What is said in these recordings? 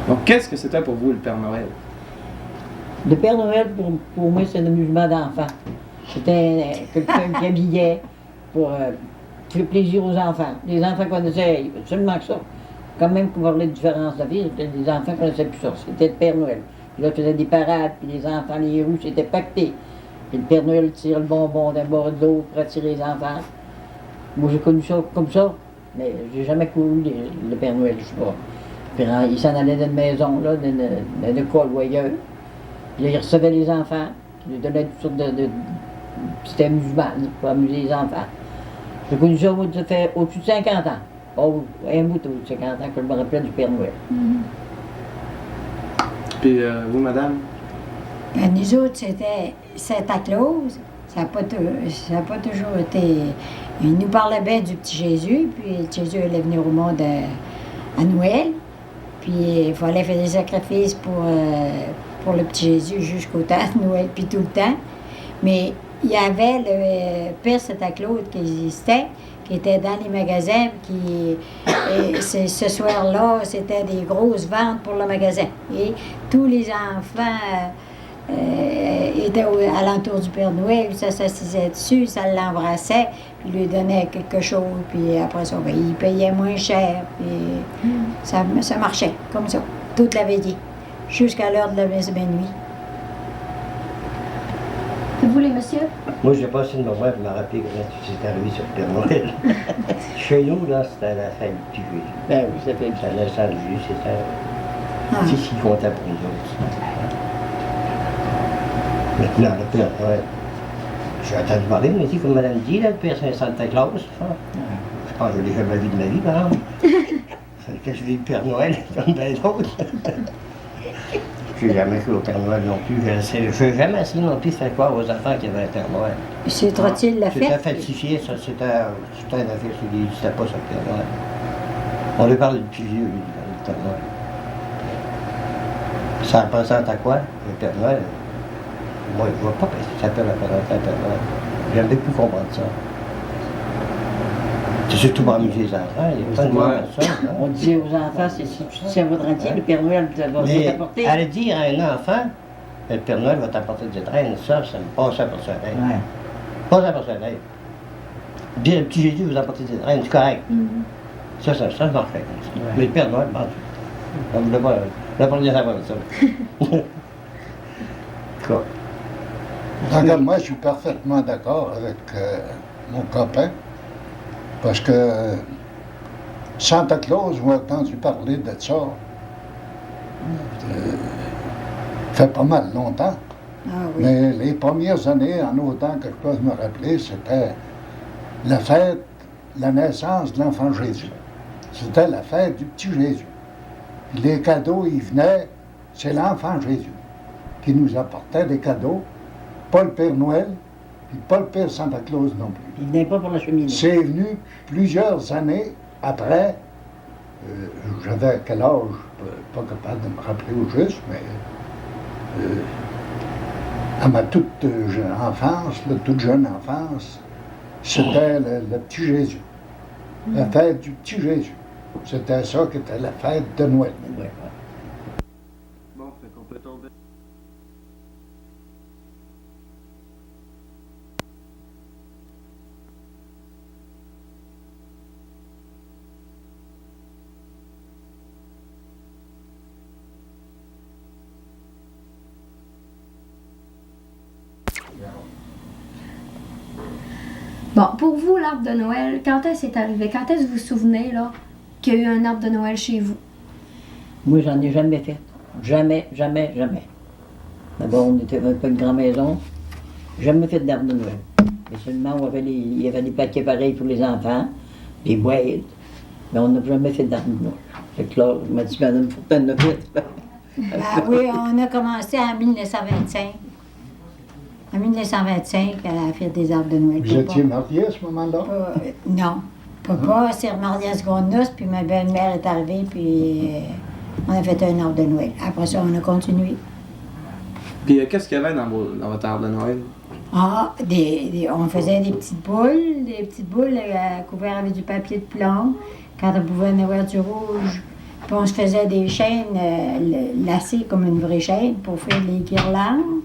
Donc, qu'est-ce que c'était pour vous le Père Noël? Le Père Noël, pour moi, c'est un amusement d'enfant. C'était quelqu'un qui habillait pour faire plaisir aux enfants. Les enfants connaissaient seulement que ça. Quand même qu'on parlait de différence de vie, les enfants connaissaient plus ça. C'était le Père Noël. Puis là, il faisait des parades, puis les enfants, les rues, c'était pacté. Puis le Père Noël tirait le bonbon d'un bord de l'autre pour attirer les enfants. Moi, j'ai connu ça comme ça, mais j'ai jamais couru le Père Noël, je sais pas. Puis il s'en allait d'une maison, là, d'une école ou ailleurs. Puis là, il recevait les enfants, il lui donnait toutes sortes de petits amusements pour amuser les enfants. J'ai connu ça, moi, ça fait au-dessus de 50 ans. Oh, un bout au-dessus de 50 ans que je me rappelle du Père Noël. Puis vous, madame? Ben, nous autres, c'était Santa Claus. Ça n'a pas toujours été... Il nous parlait bien du petit Jésus, puis le Jésus allait venir au monde à Noël. Puis il fallait faire des sacrifices pour le petit Jésus jusqu'au temps de Noël, puis tout le temps. Mais il y avait le Père Santa Claus qui existait, qui était dans les magasins, ce soir-là, c'était des grosses ventes pour le magasin. Et tous les enfants étaient alentour du Père Noël, ça s'assisait dessus, ça l'embrassait, puis lui donnait quelque chose, puis après ça, ben, il payait moins cher, puis ça marchait comme ça, toute la veillée, jusqu'à l'heure de la messe nuit. Vous, les messieurs? Moi, j'ai passé une moment pour me rappeler comment c'est arrivé sur le Père Noël. Chez nous, là, c'était la fête du Jésus. Ben oui, ça fait Ça naissance de Jésus, c'était ce qui comptait pour nous autres. Maintenant, le Père Noël, j'ai entendu parler, mais aussi, comme Madame dit, là, le Père Saint-Santa Claus, je pense que je l'ai jamais vu de ma vie, par exemple. C'est que je vis le Père Noël comme bien d'autres. Je n'ai jamais cru au Père Noël non plus. Je n'ai jamais essayé non plus de faire croire aux enfants qu'il y avait un Père Noël. C'est trop-il la fête? C'était falsifié, ça. C'était une affaire. Il n'existait pas, ça, le Père Noël. On lui parle du plus vieux, lui, le Père Noël. Ça représente à quoi, le Père Noël? Moi, je ne vois pas qu'est-ce que ça peut représenter un Père Noël. J'aimerais plus comprendre ça. C'est surtout pour amuser les enfants. Il n'y a pas de mal à ça. Hein? On disait aux enfants, si tu tiens votre entier, le Père Noël va t'apporter. Mais aller dire à un enfant, le Père Noël va t'apporter des traînes, ça me passe par sa tête. Ouais. Pas par sa tête. Dire le petit Jésus vous apporter des traînes, c'est correct. Ça marcherait comme ça. Ouais. Mais le Père Noël, on ne voulait pas dire ça comme ça. Quoi? Regarde, moi, je suis parfaitement d'accord avec mon copain, parce que Santa Claus, j'ai entendu parler de ça, fait pas mal longtemps. Ah oui. Mais les premières années, en autant que je peux me rappeler, c'était la fête, la naissance de l'enfant Jésus. C'était la fête du petit Jésus. Puis les cadeaux, ils venaient, c'est l'enfant Jésus qui nous apportait des cadeaux. Pas le Père Noël, puis pas le Père Santa Claus non plus. Il venait pas pour la cheminée. C'est venu plusieurs années après. J'avais quel âge? Pas capable de me rappeler au juste, mais à ma toute jeune enfance, c'était le petit Jésus. La fête du petit Jésus. C'était ça qui était la fête de Noël. Ouais. Bon, fait qu'on peut tomber. Bon, pour vous, l'arbre de Noël, quand est-ce que c'est arrivé? Quand est-ce que vous vous souvenez, là, qu'il y a eu un arbre de Noël chez vous? Moi, j'en ai jamais fait. Jamais. D'abord, on était pas une grande maison. Jamais fait d'arbre de Noël. Mais seulement, il y avait des paquets pareils pour les enfants, des boîtes. Mais on n'a jamais fait d'arbre de Noël. Fait que là, je me dis, madame, faut peut-être le faire. Ben oui, on a commencé en 1925. En 1925, à faire des arbres de Noël. Vous étiez mariés à ce moment-là? Non. Papa s'est remarié à seconde noce, puis ma belle-mère est arrivée, puis on a fait un arbre de Noël. Après ça, on a continué. Puis qu'est-ce qu'il y avait dans votre arbre de Noël? Ah, on faisait des petites boules couvertes avec du papier de plomb. Quand on pouvait en avoir du rouge, Puis on se faisait des chaînes lacées comme une vraie chaîne pour faire les guirlandes.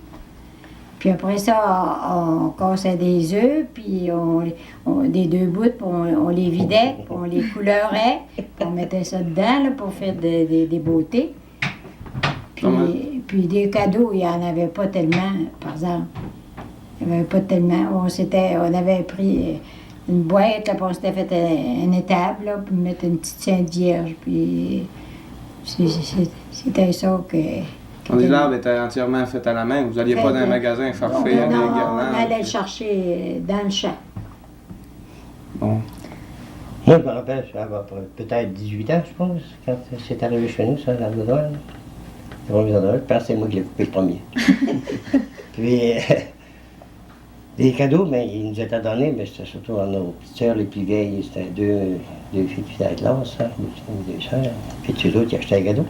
Puis après ça, on cassait des œufs, puis des 2 bouts, puis on les vidait, puis on les couleurait, puis on mettait ça dedans là, pour faire des beautés. Puis des cadeaux, il n'y en avait pas tellement, par exemple. Il n'y en avait pas tellement. On avait pris une boîte, là, puis on s'était fait une étable, là, puis mettre une petite Sainte Vierge, puis c'était ça que... Les arbres étaient entièrement faits à la main. Vous n'alliez pas dans un magasin farfé avec des Non, guirlandes. on allait le chercher dans le champ. Bon. Moi, je me rappelle, j'avais peut-être 18 ans, je pense, quand c'est arrivé chez nous, ça, l'arbre de Noël. Le premier arbre de Noël, je pense que c'est moi qui l'ai coupé le premier. Puis, les cadeaux, mais ils nous étaient donnés, mais c'était surtout à nos petites sœurs les plus vieilles. C'était deux filles qui étaient à la classe, hein, deux sœurs. Puis tous les autres qui achetaient les cadeaux.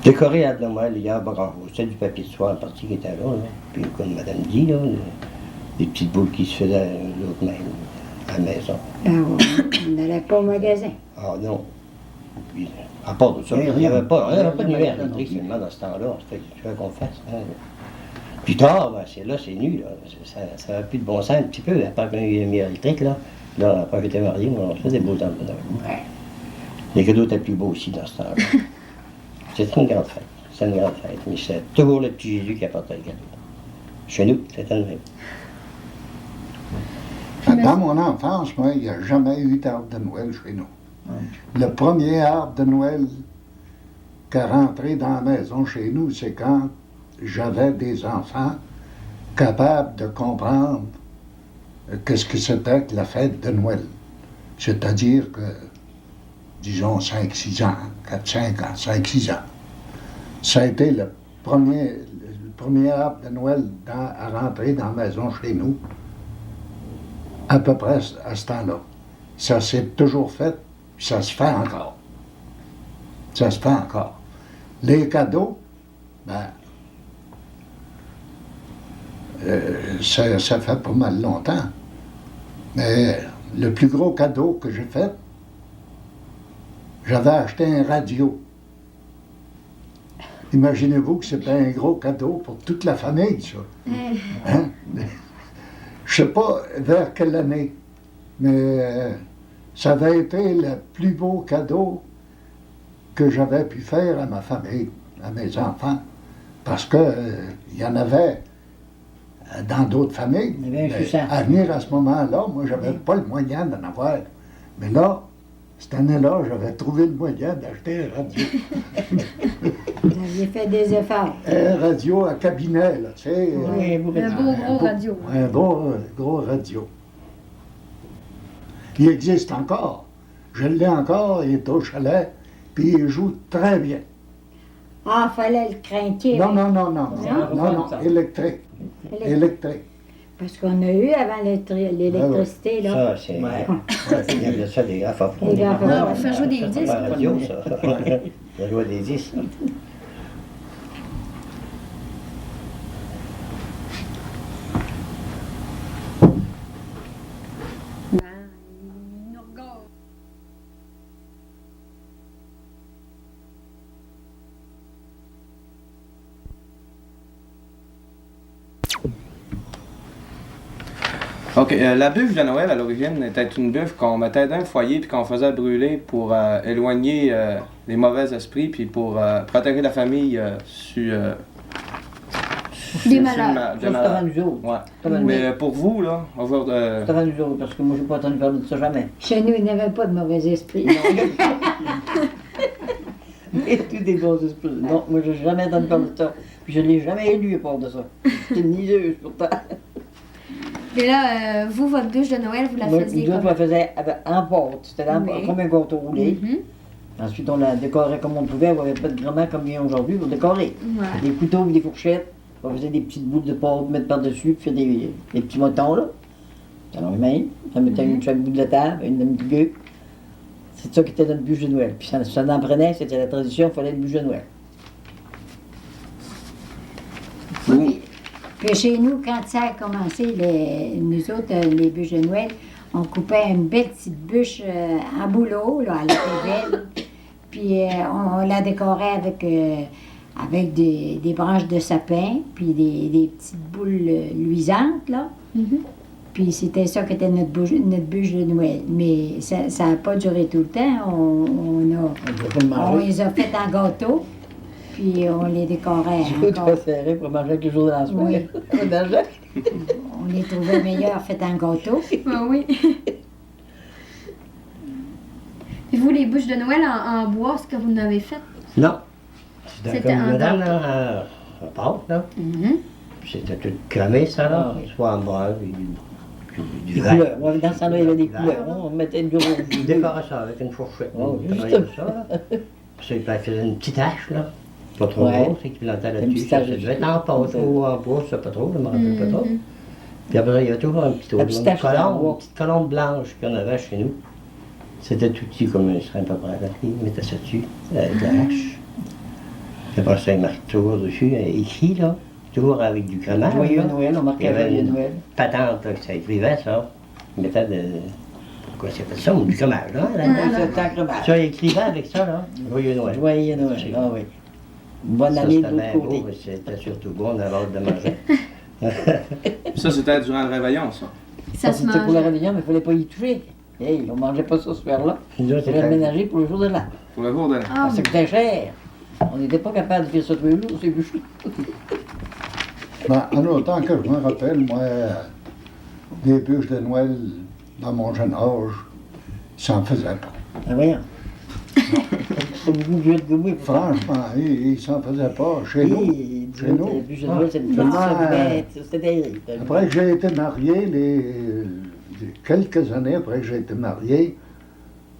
Décoré à Noël, il y a bravo. C'était du papier de soie en partie qui était là. Puis, comme Madame dit, là, des petites boules qui se faisaient l'autre même à la maison. On n'allait pas au magasin. Ah non. Puis, à part de ça, il n'y avait pas de lumière électrique seulement dans ce temps-là. C'était quelque chose qu'on fasse. Hein. Plus tard, ben, c'est nu. Là. Ça n'avait plus de bon sens un petit peu. Après qu'il y a eu la lumière électrique, là, après que j'étais marié, on faisait des beaux temps de Noël. Ouais. Les cadeaux étaient plus beaux aussi dans ce temps-là. C'était une grande fête. C'était une grande fête. Mais c'est toujours le petit Jésus qui apportait le cadeau. Chez nous, c'était le même. Dans mon enfance, moi, il n'y a jamais eu d'arbre de Noël chez nous. Le premier arbre de Noël qui est rentré dans la maison chez nous, c'est quand j'avais des enfants capables de comprendre qu'est-ce que c'était que la fête de Noël. C'est-à-dire que, disons, 5-6 ans, 4-5 ans, 5-6 ans. Ça a été le premier arbre de Noël à rentrer dans la maison chez nous, à peu près à ce temps-là. Ça s'est toujours fait, puis ça se fait encore. Ça se fait encore. Les cadeaux, ben, ça fait pas mal longtemps. Mais le plus gros cadeau que j'ai fait, j'avais acheté un radio. Imaginez-vous que c'était un gros cadeau pour toute la famille, ça. Hein? Je ne sais pas vers quelle année, mais ça avait été le plus beau cadeau que j'avais pu faire à ma famille, à mes enfants. Parce que il y en avait dans d'autres familles. Il y avait un suçant. À venir à ce moment-là, moi, j'avais pas le moyen d'en avoir. Mais là, cette année-là, j'avais trouvé le moyen d'acheter un radio. Vous aviez fait des efforts. Un radio à cabinet, là, tu sais. Oui, Un beau gros radio. Un beau gros radio. Il existe encore. Je l'ai encore, il est au chalet, puis il joue très bien. Ah, fallait le craquer. Non, électrique. Électrique. Parce qu'on a eu avant l'électricité, là. Ça, c'est. Ouais. Il y avait ça, des graphophones. Les graphophones. Non, on fait jouer des disques. Pas la radio, ça. Il a joué des disques. OK. La bûche de Noël, à l'origine, était une bûche qu'on mettait dans un foyer puis qu'on faisait brûler pour éloigner les mauvais esprits puis pour protéger la famille Des malades. Ça, c'est avant nous autres. Ouais. C'est avant nous Mais pour vous, là, aujourd'hui, C'est avant nous autres, parce que moi, je n'ai pas entendu parler de ça jamais. Chez nous, il n'y avait pas de mauvais esprit. Et tous des bons esprits. Non, moi, je n'ai jamais entendu parler de ça. Puis je ne l'ai jamais lu à part de ça. J'étais une niaiseuse, pourtant. Et là, vous, votre bûche de Noël, vous la Moi, faisiez nous autres, on comme... la faisait en pâte. C'était Oui. comme un gâteau roulé. Mhm. Ensuite, on la décorait comme on pouvait. On n'avait pas de grand-mère comme il y a aujourd'hui pour décorer. Ouais. Des couteaux et des fourchettes. On faisait des petites boules de pâte, mettre par-dessus, puis faire des petits motons, là. Alors, même, ça mettait une chaque bout de la table, une demi-gueux. C'est ça qui était notre bûche de Noël. Puis ça en prenait, c'était la tradition, il fallait une bûche de Noël. Oui. Puis chez nous, quand ça a commencé, nous autres, les bûches de Noël, on coupait une belle petite bûche en bouleau, là, elle était belle. puis on la décorait avec des branches de sapin, puis des petites boules luisantes, là. Mhm. Puis c'était ça qui était notre bûche de Noël. Mais ça n'a pas duré tout le temps. On les a fait en gâteau, puis on les décorait Tout encore. très serré pour manger quelque chose dans la semaine. On les trouvait meilleurs faits en gâteau. Ah oui. Et vous, les bûches de Noël en bois, ce que vous en avez fait? Non. C'était C'était comme en madame, gâteau. là, en pâte, là. Mhm. Puis c'était tout cramé, ça, là. Ah oui. Soit en brun, puis du Des vert. couleurs. Ouais, dans ce temps-là, il y avait des Du vert. couleurs. On mettait du rouge. Je décorais ça avec une fourchette. Oh, Comme juste. ça, là. Puis ça, il faisait une petite hache, là. Pas trop Ouais. gros, c'est qu'il plantait Une là-dessus. petite Ça hache. devait être en pâte ou en bois, je sais pas trop, je me rappelle pas trop. Mhm. Puis après, il y avait toujours un petit La petite hache, c'était en bois. une petite colombe blanche qu'on avait chez nous. C'était tout petit comme un serait à peu près. Là. Il mettait ça dessus, avec la hache. Puis après ça, il marquait toujours dessus, écrit, là. Toujours avec du crémage. Joyeux là. Noël, on Il y marquait avait Joyeux une Noël. patente, là, que ça écrivait, ça. Il mettait de. Pourquoi c'est fait ça? Du crémage, là. Ouais, là-dedans, là. c'était en crémage. Ça, il écrivait avec ça, là. Joyeux Noël. Joyeux Noël. Ah oui. Bonne Ça, année c'était de bien l'autre beau, côté. mais c'était surtout bon, on avait hâte de manger. Ça, c'était durant le réveillon, ça. Ça se C'était pour le mange. réveillon, mais il ne fallait pas y toucher. Hey, on ne mangeait pas ça ce soir-là. Nous autres, Il fallait le ménager pour le jour de l'an. Pour le jour de l'an. Ah, Ça coûtait cher. On n'était pas capable de faire ça tous les jours, c'est bûché. Ben, en autant que je me rappelle, moi, des bûches de Noël dans mon jeune âge, ça n'en faisait pas. Ah, voyons. Pas beaucoup de vieux de goût. Franchement, il ne s'en faisait pas chez nous. Chez nous. Le bûche de Noël, c'est une c'était terrible. Après que j'ai été marié, quelques années après que j'ai été marié,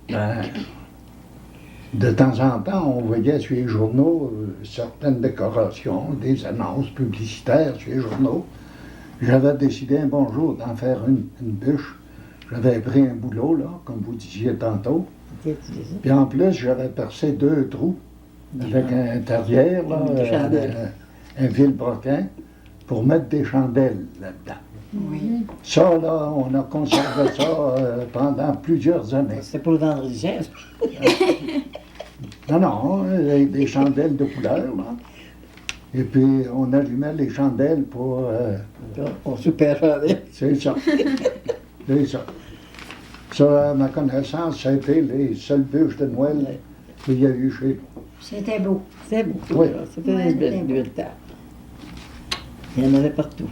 ben, de temps en temps, on voyait sur les journaux certaines décorations, des annonces publicitaires sur les journaux. J'avais décidé un bon jour d'en faire une bûche. J'avais pris un boulot, là, comme vous disiez tantôt. Puis en plus, j'avais percé 2 trous avec un terrière, là, Des chandelles. un vilebrequin, pour mettre des chandelles là-dedans. Oui. Ça, là, on a conservé ça pendant plusieurs années. C'était pour le vendredi saint. Non, des chandelles de couleur, là. Et puis, on allumait les chandelles pour... On super chandelle. c'est ça. C'est ça. Ça, à ma connaissance, ça a été les seules bûches de Noël qu'il y a eu chez nous. C'était beau. C'était beaucoup. Oui. là. C'était Ouais, des c'était belles tables. Il y en avait partout.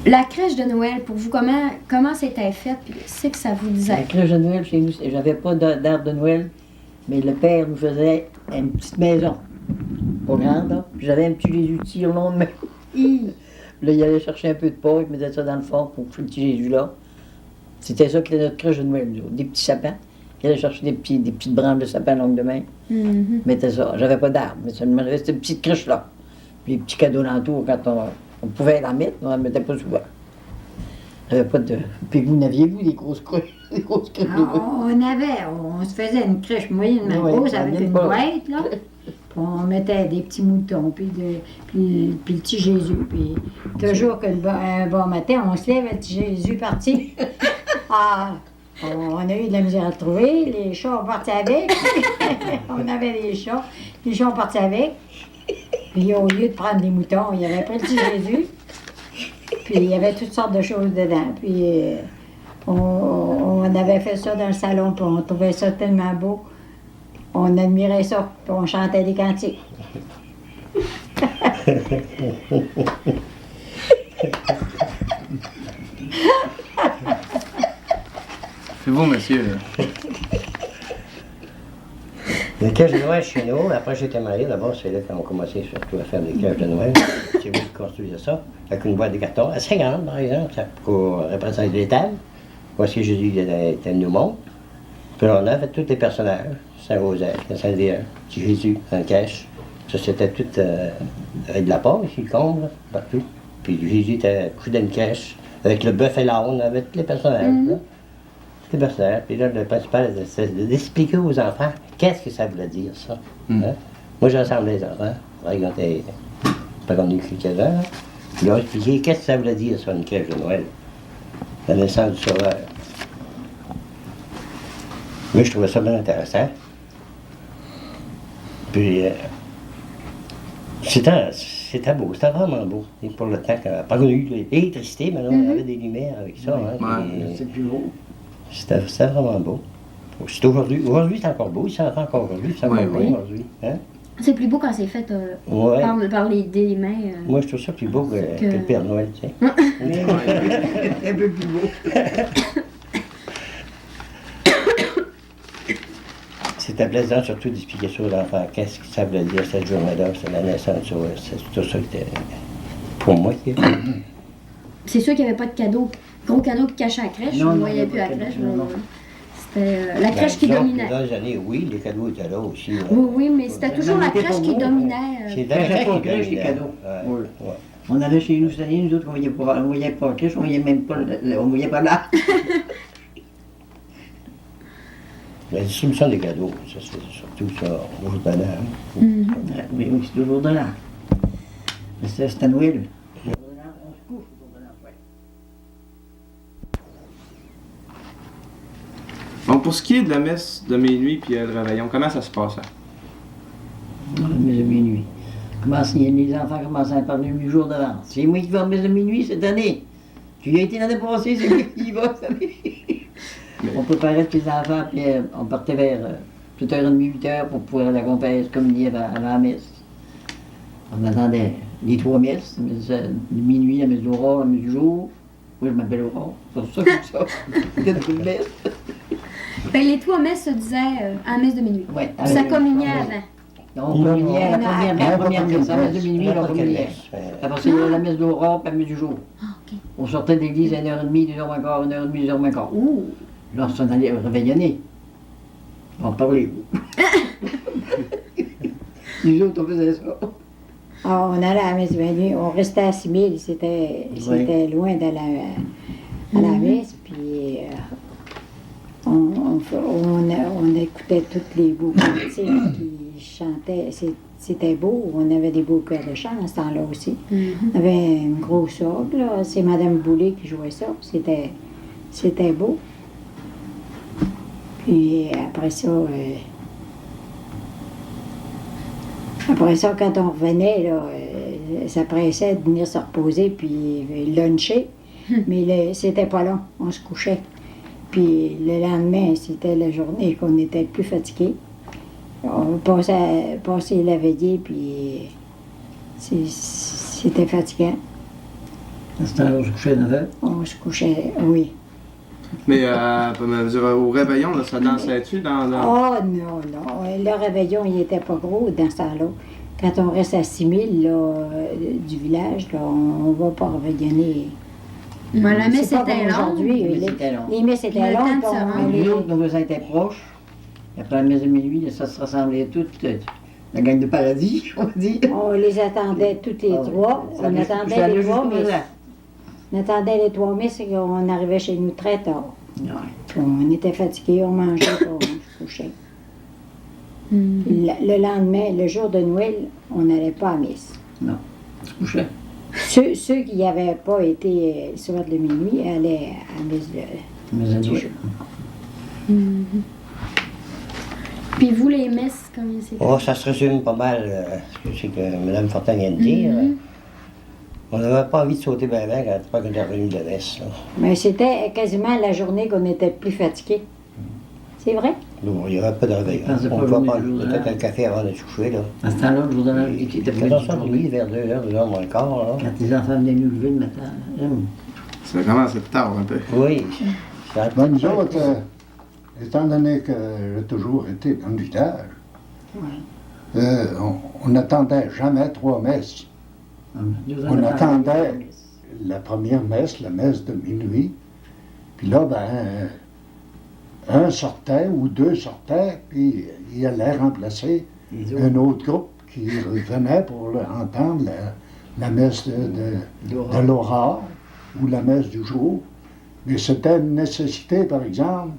La crèche de Noël, pour vous, comment c'était fait? Puis c'est que ça vous La disait? crèche de Noël chez nous, j'avais pas d'arbre de Noël, mais le père nous faisait une petite maison. Pas grande, là. Puis j'avais un petit Jésus tire long de main. Là, il allait chercher un peu de porc, il mettait ça dans le fond pour le petit Jésus là. C'était ça qui était notre crèche de Noël, nous autres. Des petits sapins. Il allait chercher des petites branches de sapin longues de main. Mhm. Mettait ça. J'avais pas d'arbre, mais ça me restait une petite crèche là. Puis les petits cadeaux l'entour quand on pouvait la mettre, mais on ne la mettait pas souvent. J'avais pas de. Puis vous n'aviez-vous des grosses crèches? Des grosses crèches de Noël? On se faisait une crèche moyennement Ouais, grosse ça avec vient une pas. boîte, là. Puis on mettait des petits moutons, puis le petit Jésus. Puis toujours un bon matin, on se lève, le petit Jésus est parti. Ah, on a eu de la misère à le trouver. Les chats ont parti avec. On avait des chats. Les chats ont parti avec. Puis au lieu de prendre des moutons, il avait pris le petit Jésus. Puis il y avait toutes sortes de choses dedans. Puis on avait fait ça dans le salon, puis on trouvait ça tellement beau. On admirait ça, puis on chantait des cantiques. C'est vous, monsieur. Les cages de Noël chez nous, après j'ai été marié, d'abord c'est là qu'on a commencé surtout à faire des cages de Noël. C'est vous qui construisez ça, avec une boîte de carton assez grande par exemple, ça, pour représenter les tables. Voici Jésus était venu au monde. Puis là, on avait tous les personnages, Saint-Joseph, Saint-Vierge, petit Jésus, un cache. Ça c'était tout avec de la pâte ici, le comble, là, partout. Puis Jésus était couché dans une cache, avec le bœuf et l'âne, avec tous les personnages. Là. anniversaire. Puis là, le principal, c'est d'expliquer aux enfants qu'est-ce que ça voulait dire, ça. Hein? Moi, j'ai rassemblé les enfants. Ils étaient pas connus quelques heures. Puis ils ont expliqué qu'est-ce que ça voulait dire sur une crèche de Noël. La naissance du Sauveur. Moi, je trouvais ça bien intéressant. Puis, c'était beau, c'était vraiment beau. Et pour le temps qu'on n'a pas connu l'électricité, mais là, on avait des lumières avec ça. Hein, C'est plus beau. c'était vraiment beau. C'est aujourd'hui, c'est encore beau, il s'entend encore aujourd'hui, c'est encore beau aujourd'hui. Hein? C'est plus beau quand c'est fait Ouais. par des mains. Moi, je trouve ça plus beau que le Père Noël, tu sais. Un peu plus beau. C'était plaisant surtout d'expliquer ça aux enfants. Qu'est-ce que ça voulait dire cette journée-là, c'est la naissance, c'est tout ça qui était pour moi. C'est sûr qu'il n'y avait pas de cadeau, gros cadeau caché à la crèche. Non, On ne non, voyait il plus y a la pas de crèche. cadeau, non. C'était la crèche qui dominait. Dans les années, oui, les cadeaux étaient là aussi. Là. Oui, mais c'était toujours la crèche qui dominait. C'était la crèche qui crèche, les dominait. cadeaux. Ouais, ouais. On allait chez nous cette année, nous autres, on voyait pas la crèche, on voyait même pas, on voyait pas là. La distribution des cadeaux, ça, c'est surtout ça, au jour de l'an. Mais oui, c'est toujours de là. Mais c'est à Noël. Bon, pour ce qui est de la messe de minuit puis le réveillon, comment ça se passe? La messe de minuit. Les enfants commencent à parler 8 jours d'avance. C'est moi qui vais à la messe de minuit cette année. Tu y as été l'année passée, c'est moi qui y va cette année. On préparait tous les enfants, puis on partait vers 7h30, 8h pour pouvoir aller accompagner, communier avant la messe. On attendait les 3 messes, la messe de minuit, la messe d'Aurore, la messe du jour. Moi, je m'appelle Aurore. C'est ça comme ça. Il y a une messe. Ben, les 3 messes se disaient à la messe de minuit. Ouais, Puis ça communiait avant. On communiait à la première messe, la messe de minuit, on N'importe quelle communiait. messe. Après ça, il y avait la messe d'Aurore, puis la messe du jour. Ah, ok. On sortait d'église à 1h30, 2h moins quart, 1h30, 2h moins quart. Ouh. Là, on s'en allait réveillonner. On parlait. Nous autres, on faisait ça. Ah, on allait à la messe de minuit, on restait à 6 000, c'était loin d'aller à la messe, puis on écoutait tous les beaux cantiques qui chantaient, c'était beau, on avait des beaux chœurs de chant à ce temps-là aussi. On avait une grosse orgue, là, c'est Madame Boulay qui jouait ça, c'était beau. Puis après ça, quand on revenait, là, ça pressait de venir se reposer puis luncher. Mais c'était pas long, on se couchait. Puis le lendemain, c'était la journée qu'on était plus fatigué. On passait la veillée, puis c'était fatigant. À ce temps-là, on se couchait à 9h. On se couchait, oui. Mais au réveillon, là, ça dansait-tu dans... Oh non, non. Le réveillon, il était pas gros dans ce temps-là. Quand on reste à 6 000 là, du village, là, on va pas réveillonner. Ouais, la messe C'est pas était comme longue. aujourd'hui. C'était long. Les messes Puis étaient le temps longues. de se puis rendre. on- Nous autres, nos voisins étaient proches. Et après la messe de minuit, là, ça se rassemblait toutes, la gang de paradis, on dit. On les attendait toutes les trois. On attendait les trois messes. On attendait les 3 messes et on arrivait chez nous très tard. Ouais. Puis on était fatigués, on mangeait, puis on se couchait. Le lendemain, le jour de Noël, on n'allait pas à messe. Non, on se couchait. Ceux qui n'avaient pas été le soir de minuit allaient à la messe Mais ça du doit- jour. Puis vous, les messes, comment c'était? Oh, ça se résume pas mal, ce que Mme Fortin vient de dire. On n'avait pas envie de sauter bien quand on était revenu de la messe. Là. Mais c'était quasiment la journée qu'on était le plus fatigués. C'est vrai? Bon, il n'y avait pas de réveil. Ah, c'est On pas pouvait journée prendre de jour de peut-être l'an. un café avant de se coucher. Là. À ce temps-là, le jour de l'an, il était Quand on sort de nuit, vers 2h moins le quart. Là. Quand les enfants venaient nous lever le matin. Ça commence à être tard un peu. Oui. Ça a Ben, nous été- autres, étant donné que j'ai toujours été dans le village, on n'attendait jamais 3 messes. On attendait la première messe, la messe de minuit. Puis là, ben, un sortait ou 2 sortaient, puis il allait remplacer un autre groupe qui venait pour entendre la messe de l'aurore ou la messe du jour. Mais c'était une nécessité, par exemple.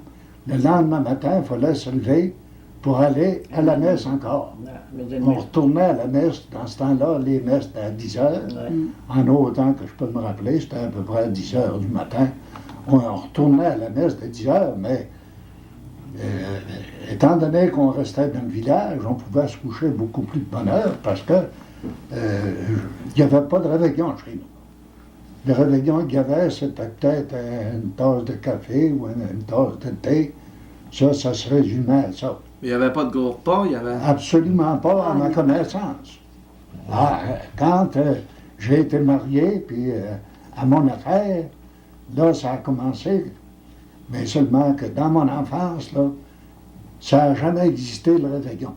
Le lendemain matin, il fallait se lever pour aller à la messe encore. On retournait à la messe, dans ce temps-là, les messes étaient à 10 heures. En autant que je peux me rappeler, c'était à peu près à 10 heures du matin. On retournait à la messe de 10 heures, mais étant donné qu'on restait dans le village, on pouvait se coucher beaucoup plus de bonne heure parce que il n'y avait pas de réveillon chez nous. Le réveillon qu'il y avait, c'était peut-être une tasse de café ou une tasse de thé. Ça se résumait à ça. Il n'y avait pas de gros repas, il y avait... Absolument pas, à ma connaissance. Quand j'ai été marié, puis à mon affaire, là, ça a commencé. Mais seulement que dans mon enfance, là, ça n'a jamais existé le réveillon.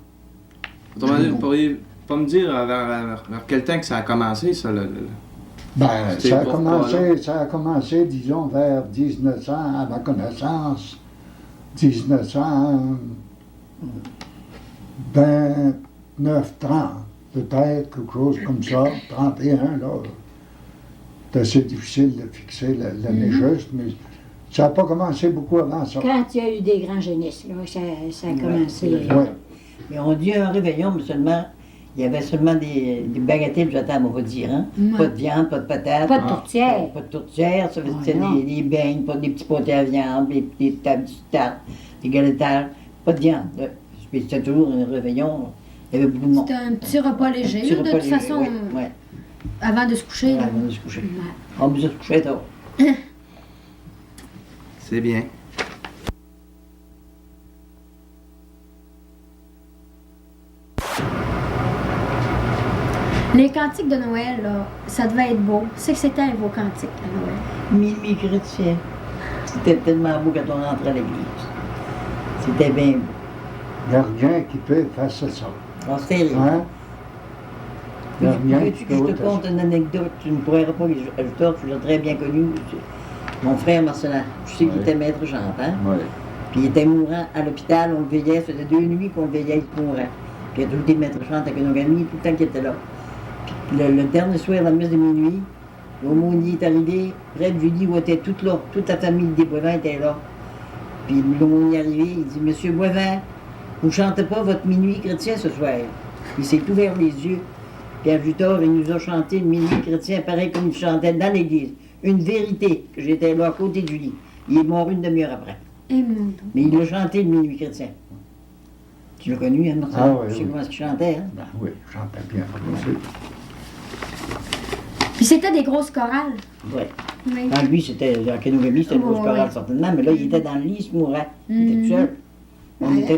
Autrement dit, vous pourriez pas me dire vers quel temps que ça a commencé, ça, Ben, C'était ça pourquoi, a commencé, disons, vers 1900, à ma connaissance, 1929, 30, peut-être, quelque chose comme ça, 31, là. C'est assez difficile de fixer l'année juste, mais ça n'a pas commencé beaucoup avant ça. Quand il y a eu des grands génisses, là, ça a commencé. Oui. Mais on dit un réveillon, mais seulement, il y avait seulement des bagatelles à table, on va dire. Hein? Ouais. Pas de viande, pas de patates. Pas de tourtière. Pas de tourtière, ça veut dire non. des beignes, pas des petits potés à viande, des tables de tarte, des galettes, pas de viande. Là. Puis c'était toujours un réveillon. Il y avait beaucoup de monde. C'était un petit repas léger, Petit là, de repas toute léger, façon, oui, ouais. avant de se coucher. là. Avant de se coucher. Ouais. On me se couchait tard. C'est bien. Les cantiques de Noël, là, ça devait être beau. C'est que c'était vos cantiques à Noël. Minuit chrétien. C'était tellement beau quand on rentrait à l'église. C'était bien beau. Il n'y a rien qui peut effacer ça. On s'était rien. Hein? Il n'y a rien Veux-tu qui que je peut te conte une anecdote? Tu ne pourrais pas que tu l'as très bien connu. Mon frère Marcelin, je sais qu'il était maître chantant. Oui. Puis il était mourant à l'hôpital, on le veillait, ça faisait 2 nuits qu'on le veillait, il mourant. Puis il a toujours été maître chantant avec nos amis tout le temps qu'il était là. Puis le dernier soir, la messe de minuit, l'aumônier est arrivé, près de Julie, où était toute là, toute la famille des Boivin était là. Puis l'aumônier est arrivé, il dit, Monsieur Boivin, vous ne chantez pas votre minuit chrétien ce soir. Il s'est ouvert les yeux. Puis à Jutor, il nous a chanté le minuit chrétien pareil comme il chantait dans l'église. Une vérité, que j'étais là à côté de lui. Il est mort une demi-heure après. Et mon Dieu. Mais il a chanté le minuit chrétien. Tu l'as connu, hein, Martin? Ah oui, Tu sais oui. comment il chantait, hein? Ben oui, j'entends bien. aussi. Puis c'était des grosses chorales. Oui. Oui. Quand lui, c'était, à Kenogami, c'était une grosse Ouais, chorale, ouais. certainement, mais là, il était dans le lit, il se mourait. Il était tout seul.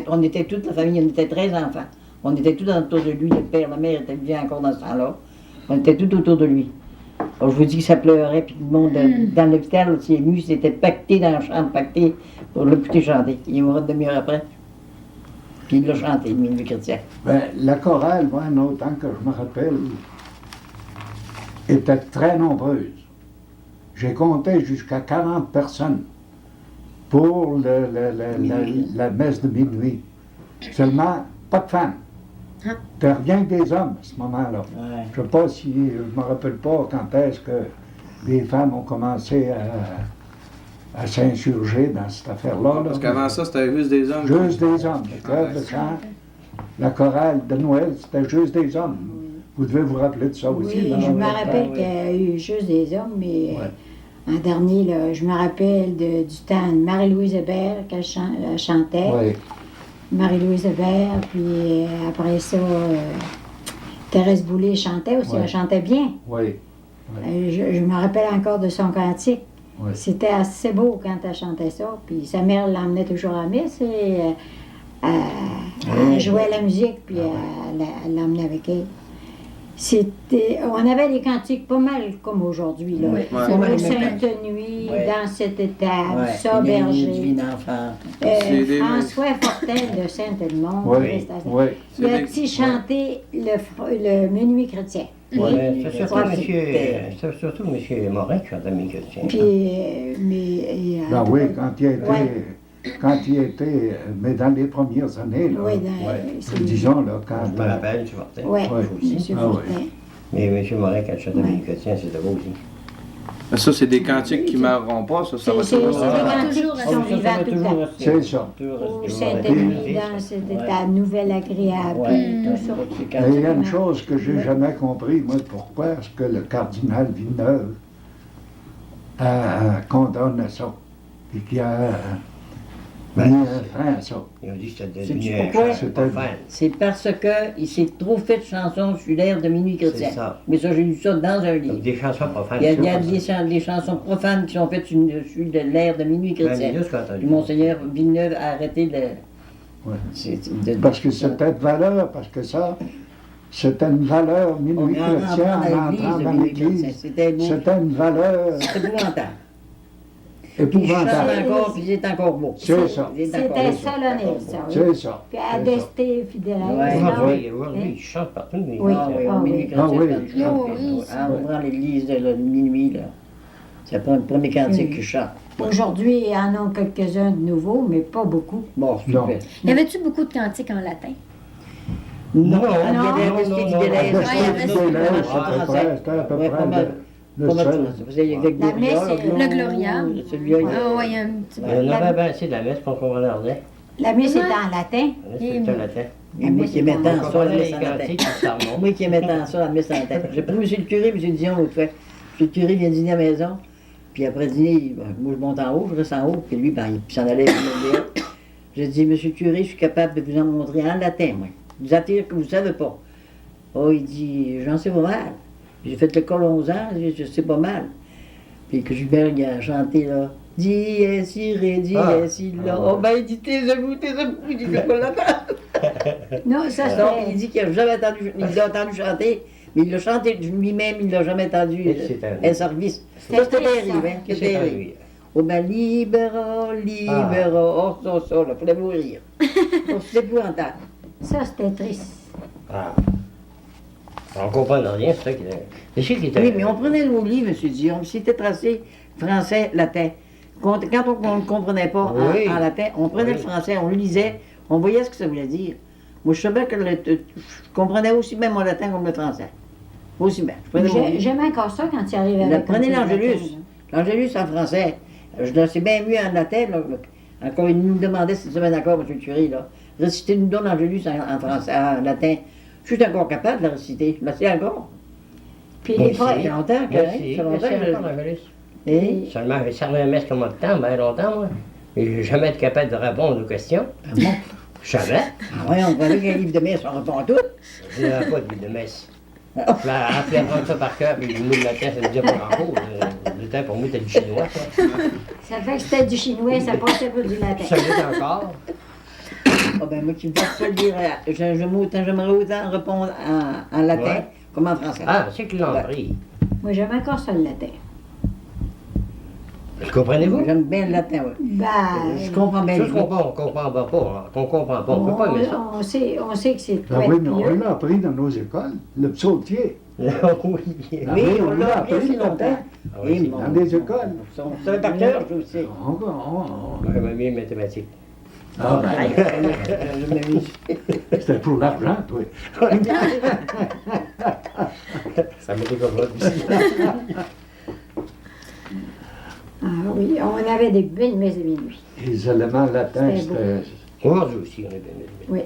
On était toute la famille, on était 13 enfants. On était tous autour de lui, le père, la mère était bien encore dans ce temps-là. On était tout autour de lui. Alors, je vous dis que ça pleurait, puis tout le monde, dans l'hôpital, aussi ému, c'était pacté dans la chambre, pacté pour l'écouter chanter. Il est mort une demi-heure après. Puis il l'a chanté, le minuit chrétien. Ben, la chorale, moi, en autant que je me rappelle, était très nombreuse. J'ai compté jusqu'à 40 personnes pour la messe de minuit. Seulement, pas de femmes. Ah. C'était rien que des hommes à ce moment-là. Ouais. Je ne sais pas si, je me rappelle pas quand est-ce que les femmes ont commencé à s'insurger dans cette affaire-là. Parce là. qu'avant ça, c'était juste des hommes. Juste des hommes. Le chœur de chant, la chorale de Noël, c'était juste des hommes. Vous devez vous rappeler de ça aussi. Oui, dans je me votre rappelle temps. qu'il y a eu juste des hommes, mais Ouais. en dernier, là, je me rappelle du temps de Marie-Louise Hébert, qu'elle chantait. Oui. Marie-Louise Hébert, puis après ça, Thérèse Boulay chantait aussi, Ouais. elle chantait bien. Oui. Je me rappelle encore de son cantique. Oui. C'était assez beau quand elle chantait ça. Puis sa mère l'emmenait toujours à la messe et elle jouait la musique, puis elle l'emmenait avec elle. On avait des cantiques pas mal comme aujourd'hui. Là. Oui. Ouais. Comme Ouais. Sainte Nuit, Ouais. dans cette étable, Ouais, ça, une Berger. divine enfant. C'est des- François Fortin de Saint-Edmond. Oui. reste à ça. Oui. Il a C'est des- petit chanté le minuit chrétien. Ouais, c'est surtout, Ouais. c'est surtout M. Morin qui chante la musique chrétienne. Puis, Ben oui, Ouais. quand il était, mais dans les premières années, là, Oui, disons, là, quand... Je me rappelle, M. Fortin. Oui, Ouais. M. Ah Fortin. Mais M. Morin, quand il chante la Ouais. musique chrétienne, c'était beau aussi. Mais ça, c'est des cantiques qui ne meurront pas, ça va C'est toujours... des cantiques toujours qui rester. sont vivants tout le temps. C'est ça. Au Saint-Denis, dans cette nouvelle agréable, puis tout ça. Mais il y a une chose que j'ai jamais compris, moi, pourquoi est-ce que le cardinal Villeneuve condamne ça, et qu'il a mis un frein à ça. Ils ont dit que c'était Sais-tu devenu un pourquoi? chant profane. C'est parce que il s'est trop fait de chansons sur l'air de Minuit chrétien. C'est ça. Mais ça, j'ai lu ça dans un livre. Donc des chansons profanes. Il y a c'est des chansons profanes qui sont faites sur de l'air de Minuit ça. chrétien. Ben, juste entendu. Puis Monseigneur Villeneuve a arrêté de... Ouais. de- Parce que c'était de valeur, parce que ça, c'était une valeur On minuit en chrétien rentre en dans l'église entrant de dans Minuit chrétien. l'église. C'était beau. C'était une valeur C'est épouvantable. Puis il chante épouvantable. encore, puis c'est encore beau. C'est ça. Il est encore C'était beau. solennel, ça. Oui. C'est ça. Puis c'est Adesté, fidèle. Ouais. Aujourd'hui, ils chantent partout. Mais Oui. Ah oui, Ah au Minuit oui. chrétien, Ah oui. quand il chante, Oui. ah, on prend l'église de minuit, là. C'est le premier cantique qui chante. Aujourd'hui, il y en a quelques-uns de nouveaux, mais pas beaucoup. Bon, Non. super. Y avait-tu beaucoup de cantiques en latin? Non, Non, il y avait non, Adesté non, Fidèle. non. Ouais, il y avait C'était à peu Ouais, pas près mal. le Pas mal de seul. choses. Vous savez, avec La messe, Le Gloria. Celui-là, il y a- Ah ouais, il y a un petit peu. Il y en avait bien assez de la messe qu'on comprenait rien. La messe est Ouais. en latin. La messe, c'était en latin. Et moi qui aimais On tant ça, la comprenait messe les en latin. cantiques, puis ça remonte. Moi qui aimais tant ça, la messe en latin. J'ai pris M. le curé, M. Dion l'autre fois. M. le curé vient dîner à la maison. Puis après dîner, moi je monte en haut, je reste en haut. Puis lui, ben, il s'en allait. J'ai dit, M. le curé, je suis capable de vous en montrer en latin, moi. Vous attire que vous ne savez pas. Oh, il dit, j'en sais pas mal. J'ai fait l'école 11 ans, je sais pas mal. Puis que Gilbert il a chanté là. Dis, si, ré, dis, Ah. si, là. Oh, ben, il dit, t'es debout, il dit, c'est pas la Non, ça non, il c'était. dit qu'il n'a jamais entendu, il l'a entendu chanter, mais il l'a chanté lui-même, il ne l'a jamais entendu. Et c'est un- Un service. C'était C'était triste, terrible, ça. hein, Et c'était c'est terrible. lui. Oh ben, libéro, oh, ça, là, fallait mourir. Oh, c'était épouvantable. Ça, c'était triste. Ah. On ne comprend rien, c'est ça qui est. C'est sûr qu'il était. Oui, mais on prenait nos livres, M. Dion, c'était tracé français, latin. Quand on ne comprenait pas en- Oui. en, latin, on prenait Oui. le français, on le lisait, on voyait ce que ça voulait dire. Moi, je savais que je comprenais aussi bien mon latin comme le français. Aussi bien. Je prenais mon livre. J'aimais encore ça quand il arrivait Là, avec prenez un petit l'Angélus. latin, L'Angélus en français. Je le sais bien mieux en latin. Là. Encore, il nous demandait si c'était d'accord, M. le curé. Là. Récitez-nous donc l'Angélus en français, en latin. Je suis encore capable de la réciter. Je la sais encore. Puis Moi les aussi. fois, Ça fait longtemps que. Merci. ça fait longtemps Merci que encore, Angelis. Et, Seulement, j'ai servi un messe comme de temps, bien longtemps, moi. Et je n'ai jamais été capable de répondre aux questions. ah bon? Jamais. Ah ouais, on parlait qu'un livre de messe, on répond à tout. Je n'avais pas de livre de messe. Là, après apprendre ça par cœur, puis le mot de latin, ça me disait pas grand-chose. Le temps pour moi, c'était du chinois, ça. ça fait que c'était du chinois, ça passait pas du latin. Ça l'est encore. Ah ben, moi qui ne peux pas le dire, j'aimerais autant répondre en latin Ouais. comme en français. Ah, c'est qu'ils l'ont pris. Moi, j'aimais encore ça, le latin. Comprenez-vous? J'aime bien le latin, oui. Ben, Je comprends bien Ça, les on mots. comprend pas. On comprend pas. On peut pas aimer ça. on sait que c'est Ah quoi oui, de mais on pieux. l'a appris dans nos écoles, le psautier. Oui. Oui, Ah oui, on l'a appris appris si le longtemps. latin. Ah oui, c'est dans des écoles. On savait par cœur, je sais. J'aimais bien les mathématiques. Ah, ben, Je m'ai mis. c'était pour l'argent, toi. Ça m'était comme ça aussi. Ah oui, on avait des belles messes de minuit. Les éléments latins, C'était beau. c'était. Aujourd'hui aussi, on est bien. Oui,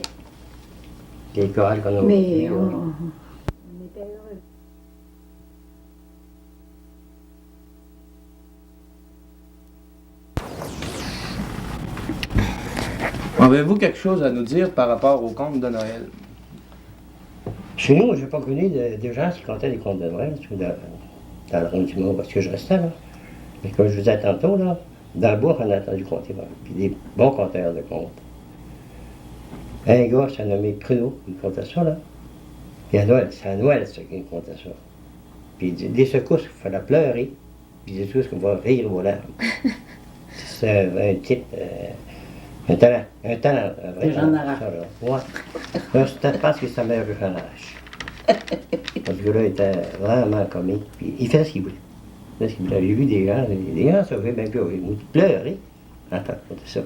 Les chorales qu'on a mais aussi, on était heureux. Avez-vous quelque chose à nous dire par rapport au conte de Noël? Chez nous, je n'ai pas connu de gens qui comptaient des contes de Noël dans le rond du monde parce que je restais là. Mais comme je vous disais tantôt, là, dans le bois, on a entendu compter. Puis des bons conteurs de contes. Un gars, c'est nommé Pruneau, il comptait ça, là. Puis à Noël, c'est à Noël, ça, qu'il comptait ça. Puis il dit, des secousses, il fallait pleurer. Puis des secousses qu'on va rire aux larmes. C'est un type, un talent, vrai. Jean Arrache. Ça, là. Ouais. Je pense que c'est sa mère de Jean Arrache. Parce que là, il était vraiment comique. Puis il faisait ce qu'il voulait. Il faisait ce qu'il voulait. J'ai vu des gens sauver, bien plus, ils pleuraient. Attends, c'est ça.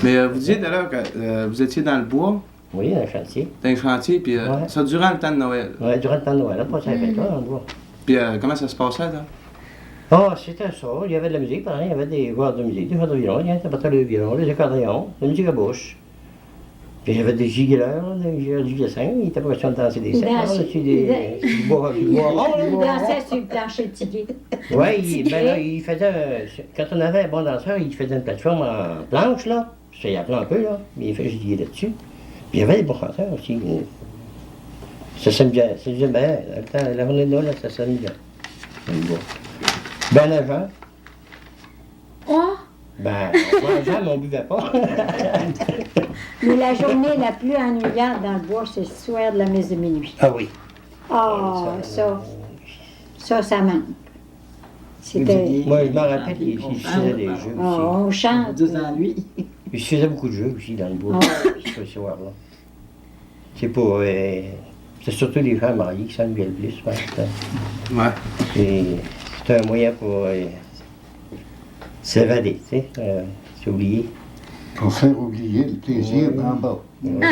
Mais vous disiez d'ailleurs que vous étiez dans le bois, Oui, un chantier. dans un chantier, puis Ouais. ça durant le temps de Noël. Ouais, durant le temps de Noël, là, pas ça fait là, on voit. Puis comment ça se passait, là? Ah, c'était ça. Il y avait de la musique, pareil. Il y avait des joueurs de musique, des joueurs de violon, il y avait des le violon, des accordéons, de la musique à bouche. Puis il y avait des gigueurs, des gigueurs du Vieux-Saint. Il était pas question de danser des secs, dessus du bois rond, là. Il dansait sur le plancher de ticket. Oui, ben là, il faisait. Quand on avait un bon danseur, il faisait une plateforme en planche, là. Ça y appelait un peu, là. Mais il fait giguer là-dessus. Puis il y avait des bons chanteurs aussi. Ça sonne bien. Ça sonne bien. La journée de Noël, ça sonne bien. Ben avant. Oh! Ben, moi, jamais, on buvait pas. Mais la journée la plus ennuyante dans le bois, c'est le soir de la messe de minuit. Ah oui. Ah, ça manque. C'était. Moi, je m'en rappelle, il se faisait des jeux Ah, aussi. on chante. Deux ennuis. Il se faisait beaucoup de jeux aussi dans le bois, Ah. ce soir-là. C'est pour. C'est surtout les gens mariés qui s'ennuyaient le plus, par exemple. Ouais. Et c'est un moyen pour s'évader, tu sais, s'oublier. Pour faire oublier le plaisir Oui. d'en bas. Ouais.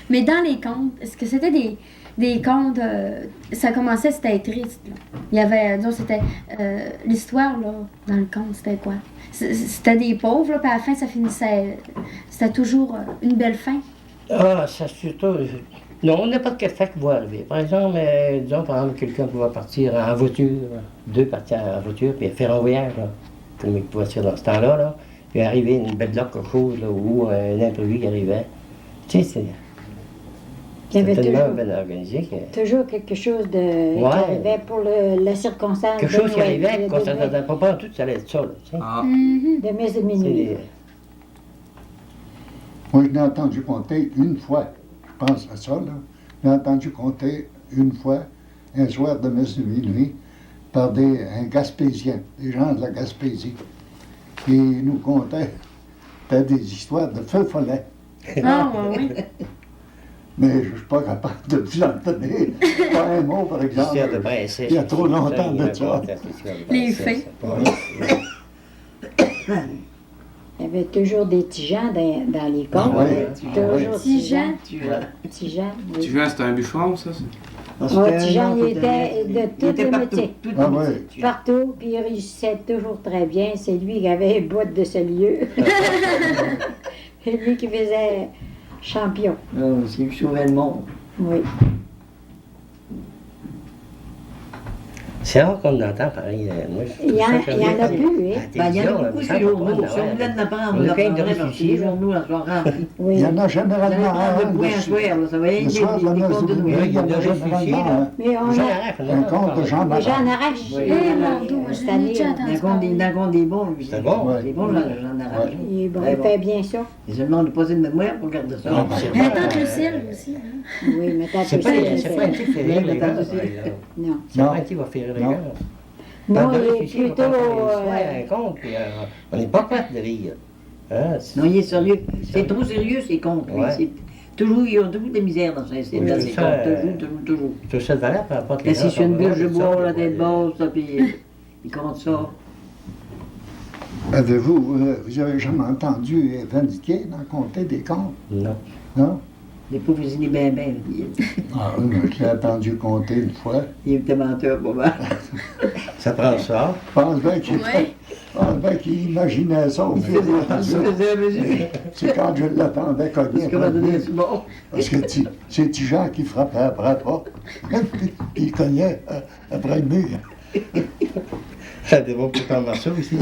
Mais dans les contes, est-ce que c'était des contes. Ça commençait, c'était triste. Là. Il y avait. Disons, c'était. L'histoire, là, dans le conte, c'était quoi? C'était des pauvres, là, puis à la fin, ça finissait. C'était toujours une belle fin. Ah, ça surtout. Non, n'importe quel fait qui va arriver. Par exemple, disons, par exemple, quelqu'un qui va partir en voiture, deux partir en voiture, puis faire un voyage, là, comme il pouvait faire dans ce temps-là, là, puis arriver une belle bloc, quelque chose, là, ou un imprévu qui arrivait. Tu sais, Il y avait c'est tellement toujours, bien organisé que. toujours quelque chose de, qui Ouais. arrivait pour la circonstance. Quelque de chose qui Noël, arrivait, qu'on de- s'attendait pas en tout, ça allait être ça, là, tu sais. Ah. Mhm. de messe de C'est minuit. des- Moi, je l'ai entendu compter une fois. Je pense à ça, là. Je l'ai entendu compter une fois, un soir de messe de minuit, par un Gaspésien, des gens de la Gaspésie. Et ils nous contaient des histoires de feu follet. Ah, oui. Mais je ne suis pas capable de vous en donner. Pas un mot, par exemple. L'histoire de princesse. Il y a trop longtemps de ça. Les fées. Il y avait toujours des petits gens dans les Ah contes. ouais, Toujours Petits gens. Petits gens, Tu oui. vois, c'était un bûcheron, ça? Ah, petits gens, il était de tous les métiers. Ah ouais. Partout, puis il réussissait toujours très bien. C'est lui qui avait une boîte de ce lieu. C'est lui qui faisait champion. C'est lui qui sauvait le monde. Oui. C'est rare qu'on entend pareil. Moi, Il y en a plus, hein? Ben, il y en a beaucoup sur les journaux. Si on voulait en apprendre, on Le cas de apprendrait parce que réfléchir, les là. journaux, là, sont remplis. Il Oui. y en a généralement De un. point un soir, là, ça va être Le soir de la des messe contes de de minuit, Noël. il y en a de réfléchir, généralement là. un. Mais on Jean a Arrête, Un conte de Jean les gens en Arrête. arrachent. Oui. Eh, mon Dieu, moi, je Cette l'ai année, déjà Dans entendu le compte des- parler. dans le compte des bons, lui. C'est bon. Ouais. C'est bon, j'en arrache. Il est bon, Très il bon. fait bien ça. Et seulement, on n'a pas de mémoire pour garder ça. Ah, ben, C'est La pas- tante Lucille aussi. Hein? Oui, mais t'as C'est tout pas, ça. c'est pas un type qui fait rire les gars. Non. Non. C'est pas un type qui va faire rire les Non. gars. Non, Quand de il est réfléchir, plutôt. quand on fait un compte, puis, on n'est pas prêt de rire. Hein, Non, il est sérieux. C'est trop sérieux, ces contes. lui. Ouais. C'est- Toujours, ils ont toujours des misères dans ces Oui, dans c'est ces ça, contes. Toujours. Tout ça de valeur, peu importe les Assis gens, sur une ça, bûche de ça, bois, ça, la tête ouais. basse, ça, puis ils comptent ça. Vous avez jamais entendu Vindiqué dans compter des contes? Non. Non? Les pauvres, ils disent ben, ben. Ah, oui, mais je l'ai entendu compter une fois. Il était menteur, pas mal. Ça prend ça. Je pense bien qu'il Ouais. je pense bien qu'il imaginait ça au Il fur et à faisait mesure. à mesure. C'est quand je l'attendais cogner Parce qu'on m'a après le donné mur. ce bon. Parce que c'est petit Jean qui frappait après la porte. Puis il cognait après le mur. Ça des bons pour en marceau aussi.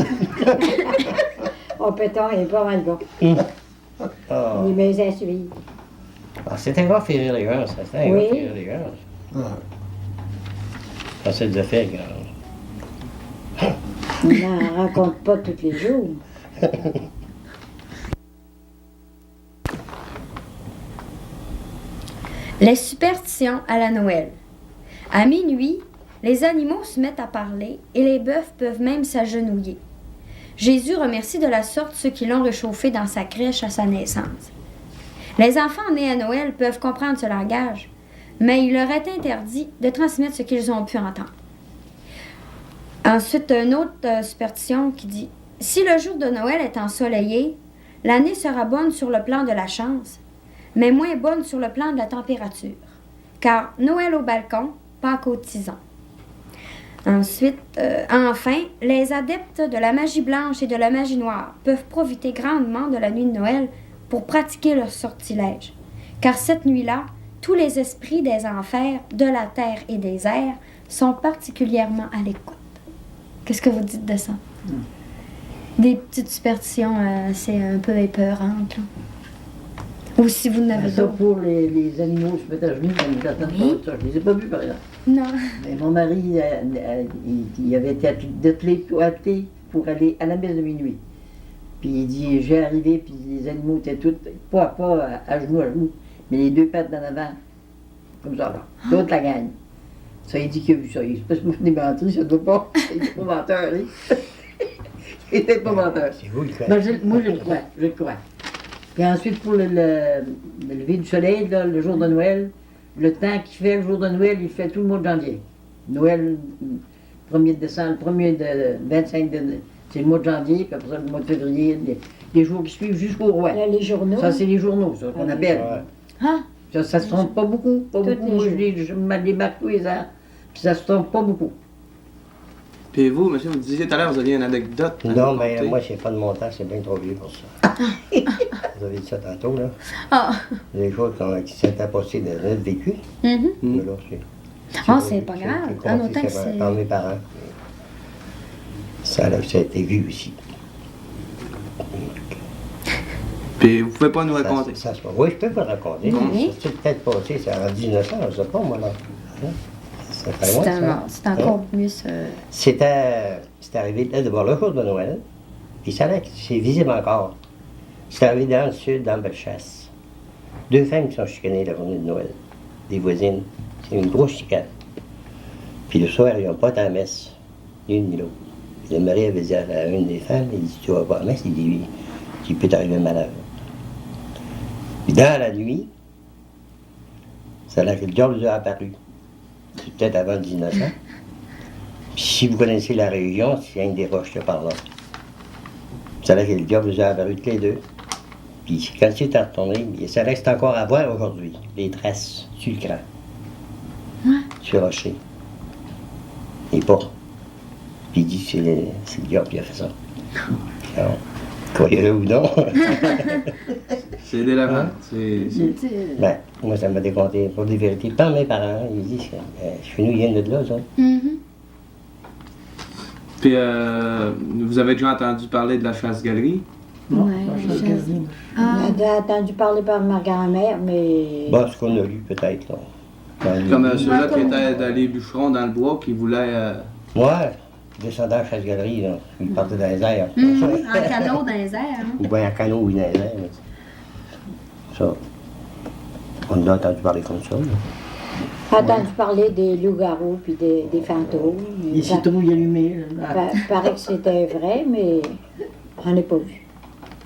Oh, pétard, il est pas mal bon. Ah. Il met à suivre. Ah, c'est un gars faire rire les gars, ça. C'est un gars Oui. faire rire les gars. Ah. Ça, c'est des affaires, gars. On n'en rencontre pas tous les jours. Les superstitions à la Noël. À minuit, les animaux se mettent à parler et les bœufs peuvent même s'agenouiller. Jésus remercie de la sorte ceux qui l'ont réchauffé dans sa crèche à sa naissance. Les enfants nés à Noël peuvent comprendre ce langage, mais il leur est interdit de transmettre ce qu'ils ont pu entendre. Ensuite, une autre superstition qui dit « Si le jour de Noël est ensoleillé, l'année sera bonne sur le plan de la chance, mais moins bonne sur le plan de la température, car Noël au balcon, Pâques au tison. » Ensuite, enfin, les adeptes de la magie blanche et de la magie noire peuvent profiter grandement de la nuit de Noël pour pratiquer leur sortilège. Car cette nuit-là, tous les esprits des enfers, de la terre et des airs sont particulièrement à l'écoute. Qu'est-ce que vous dites de ça? Des petites superstitions assez un peu épeurantes. Là. Ou si vous n'avez Ça d'autres. pour les animaux se mettent à genoux quand ils attendent Oui. ça. Je ne les ai pas vus par exemple. Non. Mais mon mari, il avait été attelé pour aller à la messe de minuit. Puis il dit, j'ai arrivé, puis les animaux étaient tous, pas à genoux, mais les deux pattes d'en avant, comme ça, là. Toute la gang. Ça, il dit qu'il a vu ça. Il se passe que je mentir, ça ne doit pas. Il était pas menteur, hein. Il était pas menteur. C'est vous le faites. Ben, moi, je le crois. Puis ensuite, pour le lever du soleil, là, le jour de Noël, le temps qu'il fait le jour de Noël, il fait tout le mois de janvier. Noël, 1er de décembre, 1er de 25 de... C'est le mois de janvier, puis après ça, le mois de février, les jours qui suivent jusqu'au roi. Là, les journaux. Ça, c'est les journaux, ça, qu'on appelle. Ouais. Ah, Ça se trompe pas beaucoup, pas Tous beaucoup. les Moi, jours. je les marque tous les ans, puis ça se trompe pas beaucoup. Puis vous, monsieur, vous disiez tout à l'heure, vous aviez une anecdote. à Non, nous mais conter. moi, j'ai pas de montant, c'est bien trop vieux pour ça. Vous avez dit ça tantôt, là. ah. Les choses qui s'étaient passées dans notre vécu. Mhm. Mm. Mais là, Ah, c'est pas grave. C'est En autant que c'est- par mes parents. Ça a été vu aussi. Puis vous pouvez pas nous Ça, raconter. ça se passe. Oui, je peux vous le raconter. Oui. C'est peut-être passé, c'est en 1900, je sais pas, moi, là. Hein? Ça fait loin, ça. C'est encore plus... C'est arrivé là de voir le jour de Noël, puis ça là, c'est visible encore. C'est arrivé dans le sud, dans Bellechasse. Deux femmes qui sont chicanées la journée de Noël, des voisines. C'est une grosse chicane. Puis le soir, ils n'ont pas été à la messe, ni une ni l'autre. Le mari avait dit à une des femmes, il dit, tu vas pas à la messe? Il dit, oui, il peut t'arriver un malheur. Puis dans la nuit, ça a l'air que le diable a apparu. C'est peut-être avant 1900. Puis si vous connaissez la région, c'est une des roches qui par là. Ça a l'air que le diable a apparu tous les deux. Puis quand il est retourné, ça reste encore à voir aujourd'hui, les traces sur le cran. Sur le rocher. Et pas. Puis il dit que c'est le diable qui a fait ça. Alors, croyez-le ou non. C'est délavant. Ben, moi, ça m'a décompté pour des vérités. Pas mes parents. Ils disent que chez nous, ils viennent de là, ça. Mhm. Puis vous avez déjà entendu parler de la chasse-galerie? Non, Ouais, ça, je- c'est quasi- Ah. On a entendu parler par ma grand-mère, mais. Bon, ce qu'on a lu, peut-être, là. Dans Comme les- ceux-là qui étaient dans les bûcherons dans le bois qui voulaient. Ouais, descendant à chasse-galerie, là. Ils partaient dans les airs. Mhm. En canot dans les airs. Hein? Ou bien en canot ou dans les airs. là. Ça. On a entendu parler comme ça, là. J'ai entendu parler des loups-garous puis des fantômes. Les citrouilles allumées, là. Paraît que c'était vrai, mais j'en ai pas vu.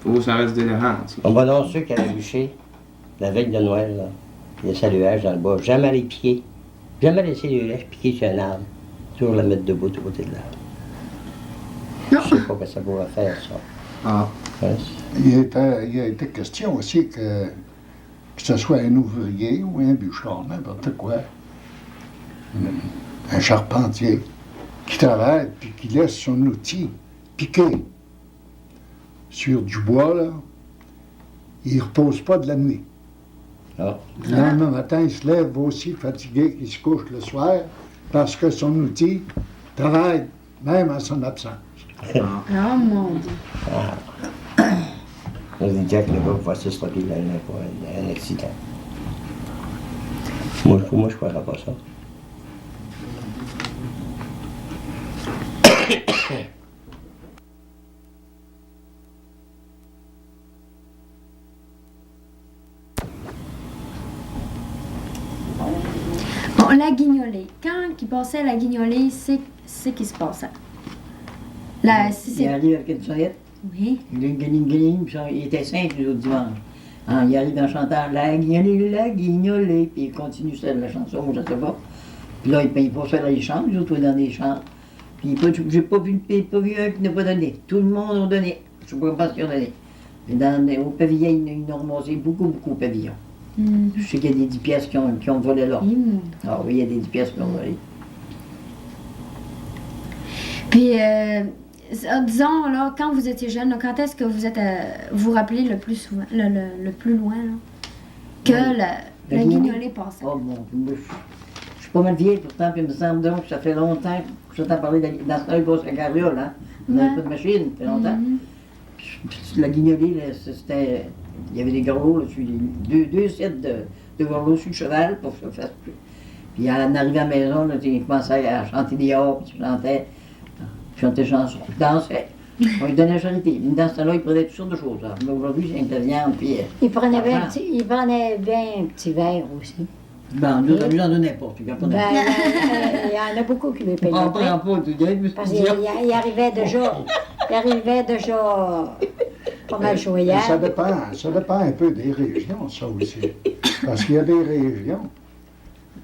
Oh, ça reste délavant. ça. On va dans ceux qui avaient bûché la veille de Noël, là. Il y a saluage dans le bois. Jamais les piquer. Jamais laisser les lèches piquer sur un arbre. Toujours la mettre debout à côté de l'arbre. Je sais pas que ça pourrait faire, ça. Ah. Hein, Il a été question aussi que ce soit un ouvrier ou un bûcheron, n'importe quoi, un charpentier, qui travaille puis qui laisse son outil piqué sur du bois, là, il ne repose pas de la nuit. Ah. Le lendemain matin, il se lève aussi fatigué qu'il se couche le soir parce que son outil travaille même à son absence. Oh mon Dieu. On se dit que le gars va s'estroper la main pour un accident. Moi, je ne croirais pas ça. Bon, la guignolée. Quand il passait à la guignolée, c'est qu'il se passait. Si Il c'est... arrive avec une sonnette, Oui. il était simple le dimanche. Hein, il arrive en chantant la guignolée, puis il continue sur la chanson, je ne sais pas. Puis là, il passe faire les chants, les autres dans les chants. Puis j'ai pas vu un qui n'a pas donné. Tout le monde a donné. Je ne sais pas ce qu'ils ont donné. Mais au pavillon, ils ont ramassé beaucoup au pavillon. Mhm. Je sais qu'il y a des 10 pièces qui ont volé là. Mhm. Ah oui, il y a des 10 pièces qui ont volé. Puis, disons, là, quand vous étiez jeune, là, quand est-ce que vous rappelez le plus souvent, le plus loin, là, que la guignolée passait? Oh mon Dieu, je suis pas mal vieille pourtant, puis il me semble donc que ça fait longtemps que j'entends parler dans ce temps-là, il passe la carriole, hein. On n'avait pas de machine, ça fait longtemps. Puis la guignolée, là, c'était. Il y avait des gorlots, là, deux sets de gorlots sur le cheval pour que ça fasse plus. Puis en arrivant à la maison, là, il commençait à chanter des hors, puis il chantait chansons, il dansait. On lui donnait la charité. Mais dans ce temps-là, il prenait toutes sortes de choses. Hein. Mais aujourd'hui, c'est de la viande, puis. Il prenait bien un petit verre aussi. Ben, nous, on en donnait pas. Tu Ben, il y en a beaucoup qui ne payaient on pas. prend pas, tu dis, Parce qu'il arrivait déjà pas mal choyant. Ça dépend un peu des régions, ça aussi. Parce qu'il y a des régions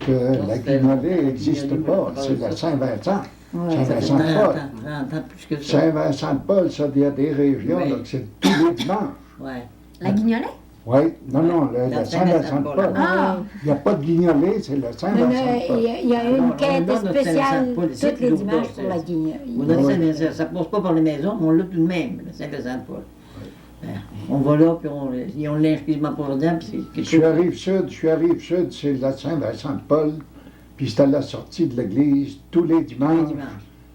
que la guignolée n'existe pas. C'est la Saint-Vincent. Ouais, Saint-Vincent-de-Paul. 30 ans plus que ça. Saint-Vincent-de-Paul, ça, il y a des régions là, que c'est tous les dimanches. Ouais. La guignolée? Oui, non, le Saint-Vincent-de-Paul. Ah! Il n'y a pas de guignolée, c'est le Non, Saint-Vincent-de-Paul. il y a une quête notre spéciale Saint-Vincent-de-Paul, c'est tous les toujours dimanches pas, pour la c'est- guignolée. Ça ne passe pas par les maisons, mais on l'a tout de même, le Saint-Vincent-de-Paul. On va là, puis on linge quasiment pour dedans, puis c'est Je suis à Rive-Sud, c'est le Saint-Vincent-de-Paul, puis c'est à la sortie de l'église tous les tous les dimanches. dimanches.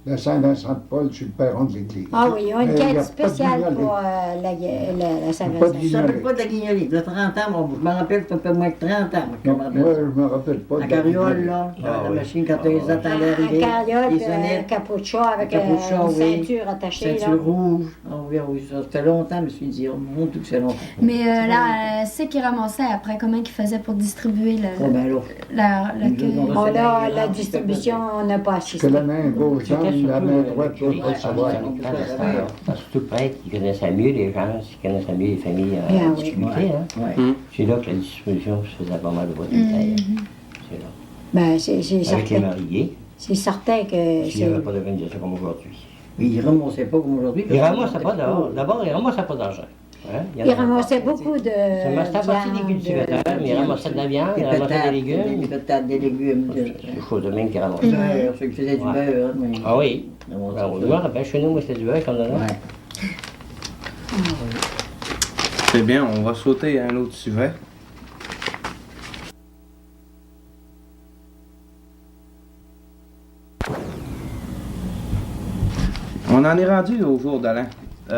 Le Saint-Vincent-de-Paul sur le perron de l'église. Ah oui, il y a une Mais il y a quête pas de spéciale guignolée. pour la Pas de Saint-Vincent. Je ne rappelle pas de la guignolée. De 30 ans, moi, je me rappelle, ça fait moins que 30 ans. Moi, que je Non, me moi, rappelle. je me rappelle pas La de la carriole, guignolée. là, la oui. machine, quand ils attendaient Un arriver, carriole, ils puis un sonnaient, capot de chat avec capot de chat, une oui. ceinture attachée. ceinture Là. rouge. Ah oui, oui, ça fait longtemps, je me suis dit, oh mon Dieu, que c'est longtemps. Mais là, c'est qui ramassait après, comment il faisait pour distribuer Oh, ben là, la Nous queue? autres, Bon, là, c'est la des- distribution, on n'a pas Que assisté. la main gauche donne, la main droite doit Ouais, recevoir. Parce que tout prêtre qui connaissait mieux les gens, qui connaissait mieux les familles Bien, en oui. difficulté. Hein. Ouais. C'est là que la distribution se faisait pas mal de voix de taille. C'est là. Ben, c'est Avec les certain. mariés, C'est certain que s'il n'y avait c'est. pas d'organisation comme aujourd'hui. Mais ils ne ramassaient pas comme aujourd'hui. Ils parce que ramassaient pas dehors. D'abord, ils ramassaient pas d'argent. Hein? Ils ramassaient beaucoup de. Ça m'a partie des viande, cultivateurs, mais ils ramassaient de la viande, ils Des ramassaient patates, des légumes. des patates, des légumes. C'est des choses de même qu'ils Du ramassaient. beurre, ceux qui faisaient du Ouais. beurre. Hein, mais- Ah oui. ils ramassaient Alors, ça. je me rappelle, chez nous, moi, c'était du beurre qu'on donnait. Ouais. C'est bien, on va sauter à un autre sujet. On en est rendu au jour de l'an.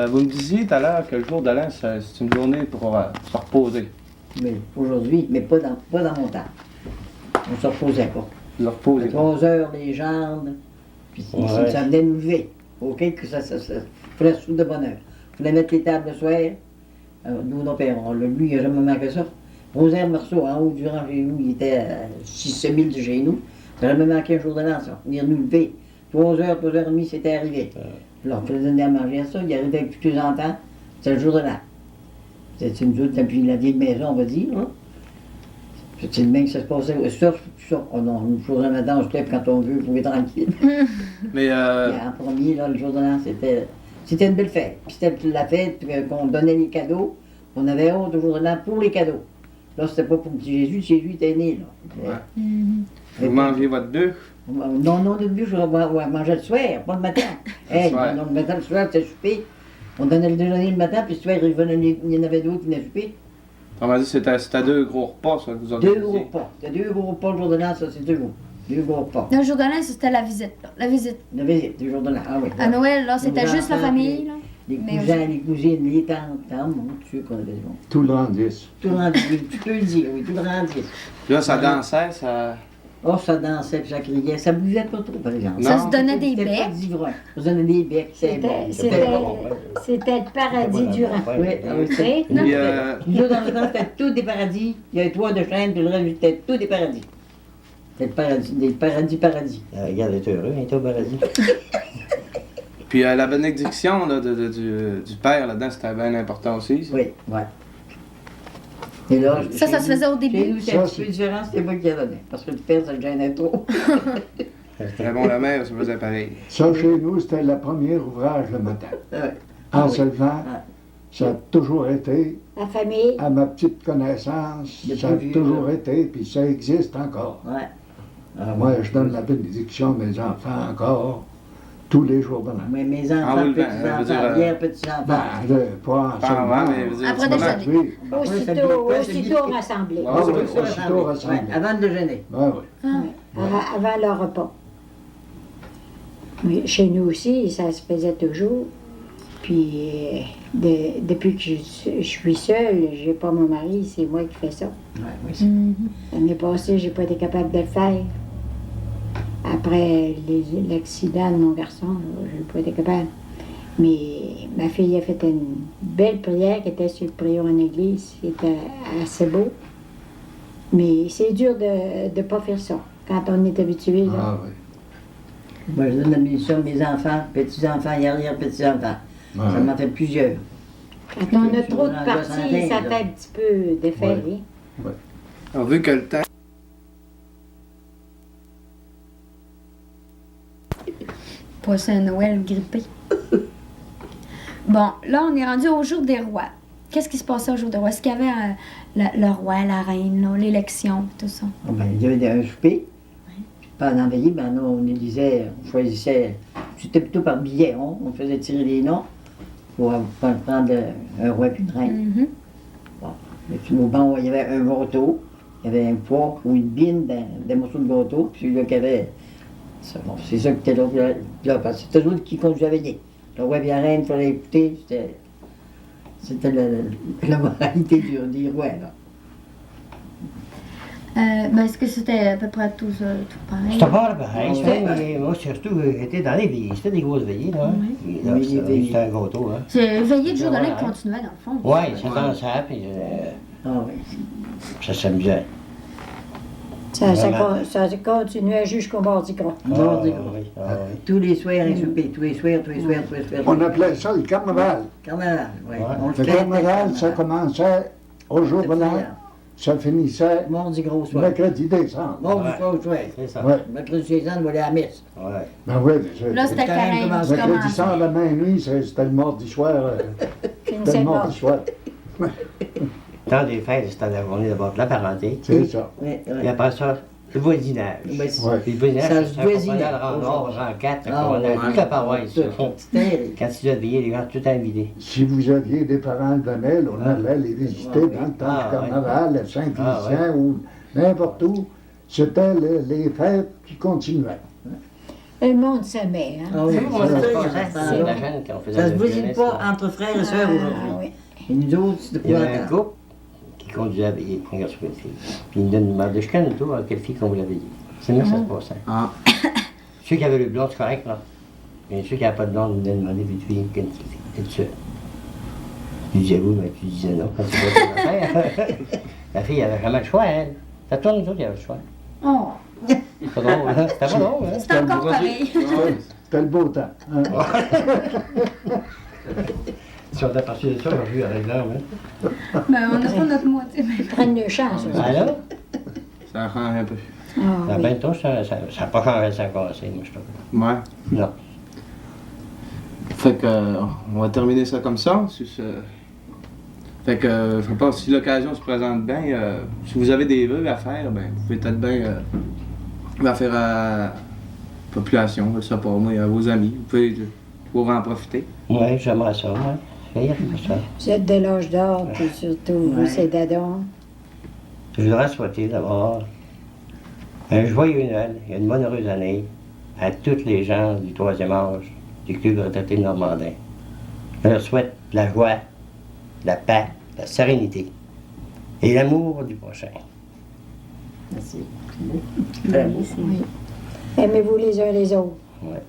Vous me disiez tout à l'heure que le jour de l'an, c'est une journée pour se reposer. Mais aujourd'hui, mais pas dans mon temps. On ne se reposait pas. Se À reposer. 3 heures, les jambes, puis Ouais. ça venait nous lever. OK, que ça fallait se foutre de bonne heure. Il fallait mettre les tables le soir. Nous, nos pères, lui, il n'a jamais manqué ça. Rosaire Marceau, en haut du rang chez nous, il était à 6 000 de chez nous. Ça n'a jamais manqué un jour de l'an, ça. Venir nous lever. 3 heures, 3h30, c'était arrivé. Alors, il fallait donner à manger à ça. Il arrivait avec tous les enfants. C'était le jour de l'an. C'était nous autres, depuis la vieille maison, on va dire. Hein? C'est le même que ça se passait. Ça. Oh non, nous jour de matin, on se lève quand on veut, pour être tranquille. Mais En premier, là, le jour de l'an, c'était une belle fête. Puis c'était la fête qu'on donnait les cadeaux. On avait hâte au jour de l'an pour les cadeaux. Là, c'était pas pour le petit Jésus, Jésus était né, là. Ouais. vous mangez votre bœuf. Non, le but, on va manger le soir, pas le matin. Hey, soir. non, le matin, le soir, c'était souper. On donnait le déjeuner le matin, puis le soir, il y en avait d'autres qui venaient souper. On m'a dit que c'était 2 gros repas, ça, que vous 2 organisez. gros repas. C'était 2 gros repas le jour de l'an, ça, c'est 2 jours. 2 gros repas. Le jour de l'an, c'était la visite. Là. La visite. La visite, 2 jours de l'an. Ah oui. À Noël, là, c'était Les juste la enfants, famille. Là. Les Mais cousins, les cousines, les tantes, mon Dieu, qu'on avait du monde. Tout le rendis. Tout le rendu, tu peux le dire, oui, tout le rendu. Là, ça dansait, ça. Oh, ça dansait, puis ça criait. Ça buvait pas trop, par exemple. Non. Ça se donnait des C'était pas becs. d'ivrognes. Ça se donnait des becs, c'était bon. C'était le paradis du rang. Oui, ah oui, c'est. Puis, Nous autres, dans le temps, c'était tout des paradis. Il y avait 3 de chaînes, puis le reste, c'était tout des paradis. C'était le paradis, des paradis. Regarde, il était heureux, il était au paradis. puis la bénédiction là, du père là-dedans, c'était bien important aussi. Ça. Oui, ouais. Et là, Ça se faisait au Chez début. nous, c'était un Ça, petit peu c'est- différent, c'était moi qui la donnais. Parce que le père, ça le gênait trop. Mais bon, la mère, ça faisait pareil. Ça, chez nous, c'était le premier ouvrage le matin. Ouais. En oui. se levant, Ah. ça a toujours été, La famille. à ma petite connaissance, Le ça a plus vieux, toujours là. été, puis ça existe encore. Ouais. Ah, Moi, ouais. je donne la bénédiction à mes enfants encore, tous les jours de l'an. Oui, mes enfants, Ah oui, veut petits-enfants, dire, hier, petits-enfants. Pas ensemble. Ah, ouais, mais vous Après dites déjeuner. Oui. Aussitôt rassemblés. Ouais, oui, Aussitôt aussitôt rassemblés. Ouais, avant le déjeuner. Ouais, oui. Avant leur repas. Oui, chez nous aussi, ça se faisait toujours. Puis, depuis que je suis seule, j'ai pas mon mari, c'est moi qui fais ça. Ouais, oui, L'année passée, j'ai pas été capable de le faire. Après l'accident de mon garçon, je n'ai pas été capable. Mais ma fille a fait une belle prière qui était sur le prion en église. C'était assez beau. Mais c'est dur de ne pas faire ça quand on est habitué. Là. Ah oui. Moi, je donne la bénédiction à mes enfants, petits-enfants et arrière-petits-enfants. Ouais. Ça m'en fait plusieurs. Quand on a trop de Dans la parties, soixantaine, ça là. fait un petit peu d'effet. Ouais. Oui. Alors, vu que le temps. Passer un Noël grippé. Bon, là, on est rendu au jour des rois. Qu'est-ce qui se passait au jour des rois? Est-ce qu'il y avait le roi, la reine, là, l'élection, tout ça? Ah ben, il y avait un souper. Pendant la veillée, ben, nous, on élisait, on choisissait, c'était plutôt par billet, hein. On faisait tirer les noms pour prendre un roi et une reine. Mhm. Et puis, au banc, il y avait un gâteau, il y avait un poids ou une bine des morceaux de gâteau, puis celui-là qui avait. Bon, c'est ça qui était là, parce que c'était toujours qui conduisait la veillée. Le roi et la reine, il fallait écouter, c'était la moralité des rois, là. Ben, est-ce que c'était à peu près tout pareil? C'était pas pareil, Ouais. mais moi, surtout, j'étais dans les veillées. C'était des grosses veillées, là. Puis, là, Oui, les c'était veillées. c'était un gâteau, hein. C'est veillé de jour de Ouais. l'an qui continuait, dans le fond. Oui, c'est dans ça, puis Ah oui. ça s'amusait. Ça continuait jusqu'au Mardi Gras. Mardi Ah, Gras. oui, ah, oui. Tous les soirs, un souper, tous les soirs. On appelait ça le carnaval. Carnaval, oui. Ouais. On Le fêtait carnaval, ça commençait au jour de l'an, ça finissait Mardi Gras au soir. mercredi décembre. Mardi Ouais. Gras au soir. C'est ça. Ouais. Mercredi décembre, on va aller à la messe. Ouais. Ben oui, Là, c'était carême carême qui commence. mercredi commençait. soir, la même nuit, c'était le mardi soir. C'était le mardi soir. Temps des fêtes, c'était la journée d'abord de la parenté. C'est ça. Oui, Et après ça, le voisinage. Ben, c'est- Ouais. Puis le voisinage, Ça se c'est un comprenait voisinait. le rang nord, le rang 4, Ah, on a ouais. toute la paroisse. C'était Quand il devait veiller, les gens tout invités. Si vous aviez des parents de Vanel, on allait les visiter Ouais. dans le temps Ah, du carnaval, à Saint-Lucien Ah, ou n'importe où. C'était les fêtes qui continuaient. Le monde s'aimait. Hein? Ah oui, Moi, ça, c'est ça, pas ça, ça, ça, c'est la ça. jeune quand on faisait Ça se la voisine jeunesse, pas là. entre frères et sœurs Ah, aujourd'hui. oui. Et nous autres, c'était Il y pas avait un attendre. couple qui conduisait à veiller, un garçon et une fille. Puis il me demandait, je connais tout à quelle fille qu'on voulait veiller. C'est là que ça se passait. Ah. Ceux qui avaient le blond, c'est correct, là. Mais ceux qui n'avaient pas de blond, ils me demandaient, puis tu viens, quelle fille, quelle seule. Je disais oui, mais tu disais non, quand tu vois ton affaire. La fille avait jamais le choix, elle. Ça tourne, nous autres, il y avait le choix. Oh, C'est pas drôle, hein? C'était pas drôle, hein? c'est encore pareil. C'était le beau temps. Hein? Si on était parti de ça, on a vu avec l'heure, hein? Ben, on n'a pas notre moitié. Ils prennent le chance. aussi. Alors, Ça change un peu. Ah, la oui. bento, ça n'a pas changé ça encore assez, moi, je trouve. Ouais. Non. Fait que, on va terminer ça comme ça. Fait que, je sais pas, si l'occasion se présente bien, si vous avez des vœux à faire, ben, vous pouvez peut-être bien faire à la population, je sais pas, moi, à vos amis. Vous pouvez pour en profiter. Oui, j'aimerais ça, moi. Faire ça. Vous êtes de l'âge d'or, puis surtout, vous, Ouais. c'est d'adon. Je voudrais souhaiter d'abord un joyeux Noël et une bonne heureuse année à toutes les gens du troisième âge du club de retraités de Normandin. Je leur souhaite la joie, la paix, la sérénité et l'amour du prochain. Merci. Très beau. Oui. Aimez-vous les uns les autres. Ouais.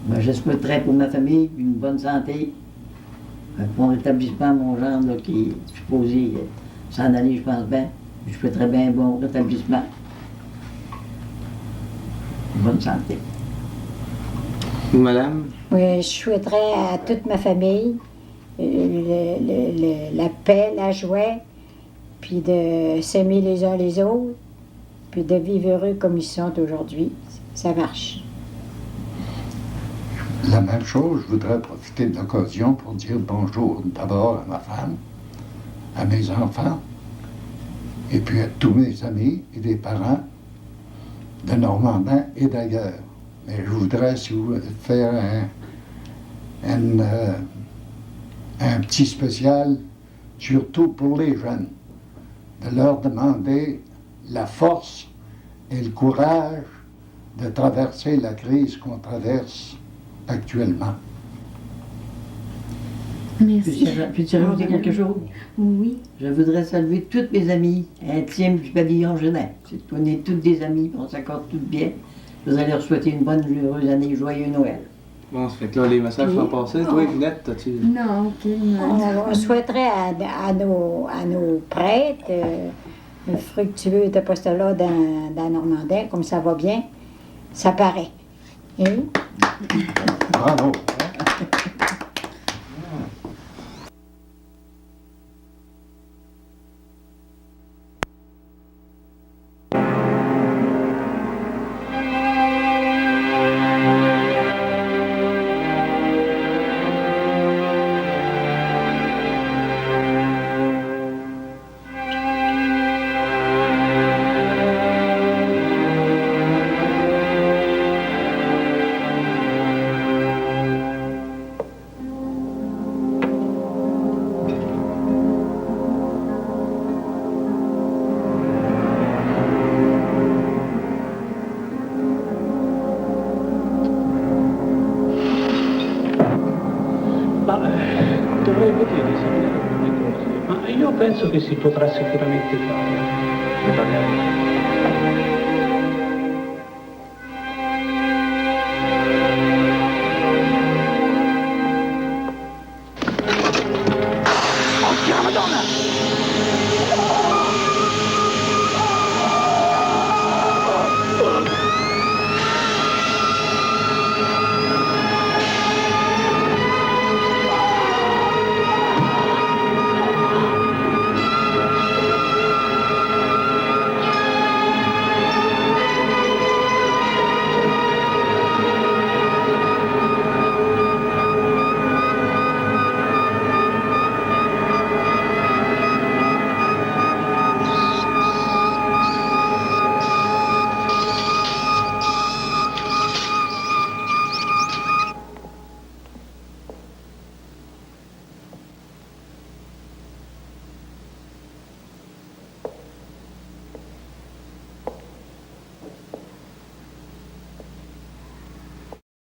Ben, je souhaiterais pour ma famille une bonne santé. Pour mon établissement, mon gendre là, qui est supposé s'en aller, je pense bien. Je souhaiterais bien un bon rétablissement. Bonne santé. Madame, Oui, je souhaiterais à toute ma famille la paix, la joie, puis de s'aimer les uns les autres, puis de vivre heureux comme ils sont aujourd'hui. Ça marche. La même chose, je voudrais profiter de l'occasion pour dire bonjour d'abord à ma femme, à mes enfants, et puis à tous mes amis et des parents de Normandin et d'ailleurs. Mais je voudrais si vous, faire un petit spécial, surtout pour les jeunes, de leur demander la force et le courage de traverser la crise qu'on traverse actuellement. Merci. Puis-tu rajouter quelque chose? Oui. Je voudrais saluer toutes mes amies intimes du pavillon Genève. On est toutes des amies, on s'accorde toutes bien. Je voudrais leur souhaiter une bonne, heureuse année, joyeux Noël. Bon, ça fait que là, les messages sont passés. Toi, Ginette, t'as-tu... Non, ok. On souhaiterait à nos prêtres un fructueux apostolat dans Normandin, comme ça va bien, ça paraît. Et Bravo! Dovrei vedere esaminare alcune cose, ma io penso che si potrà sicuramente fare.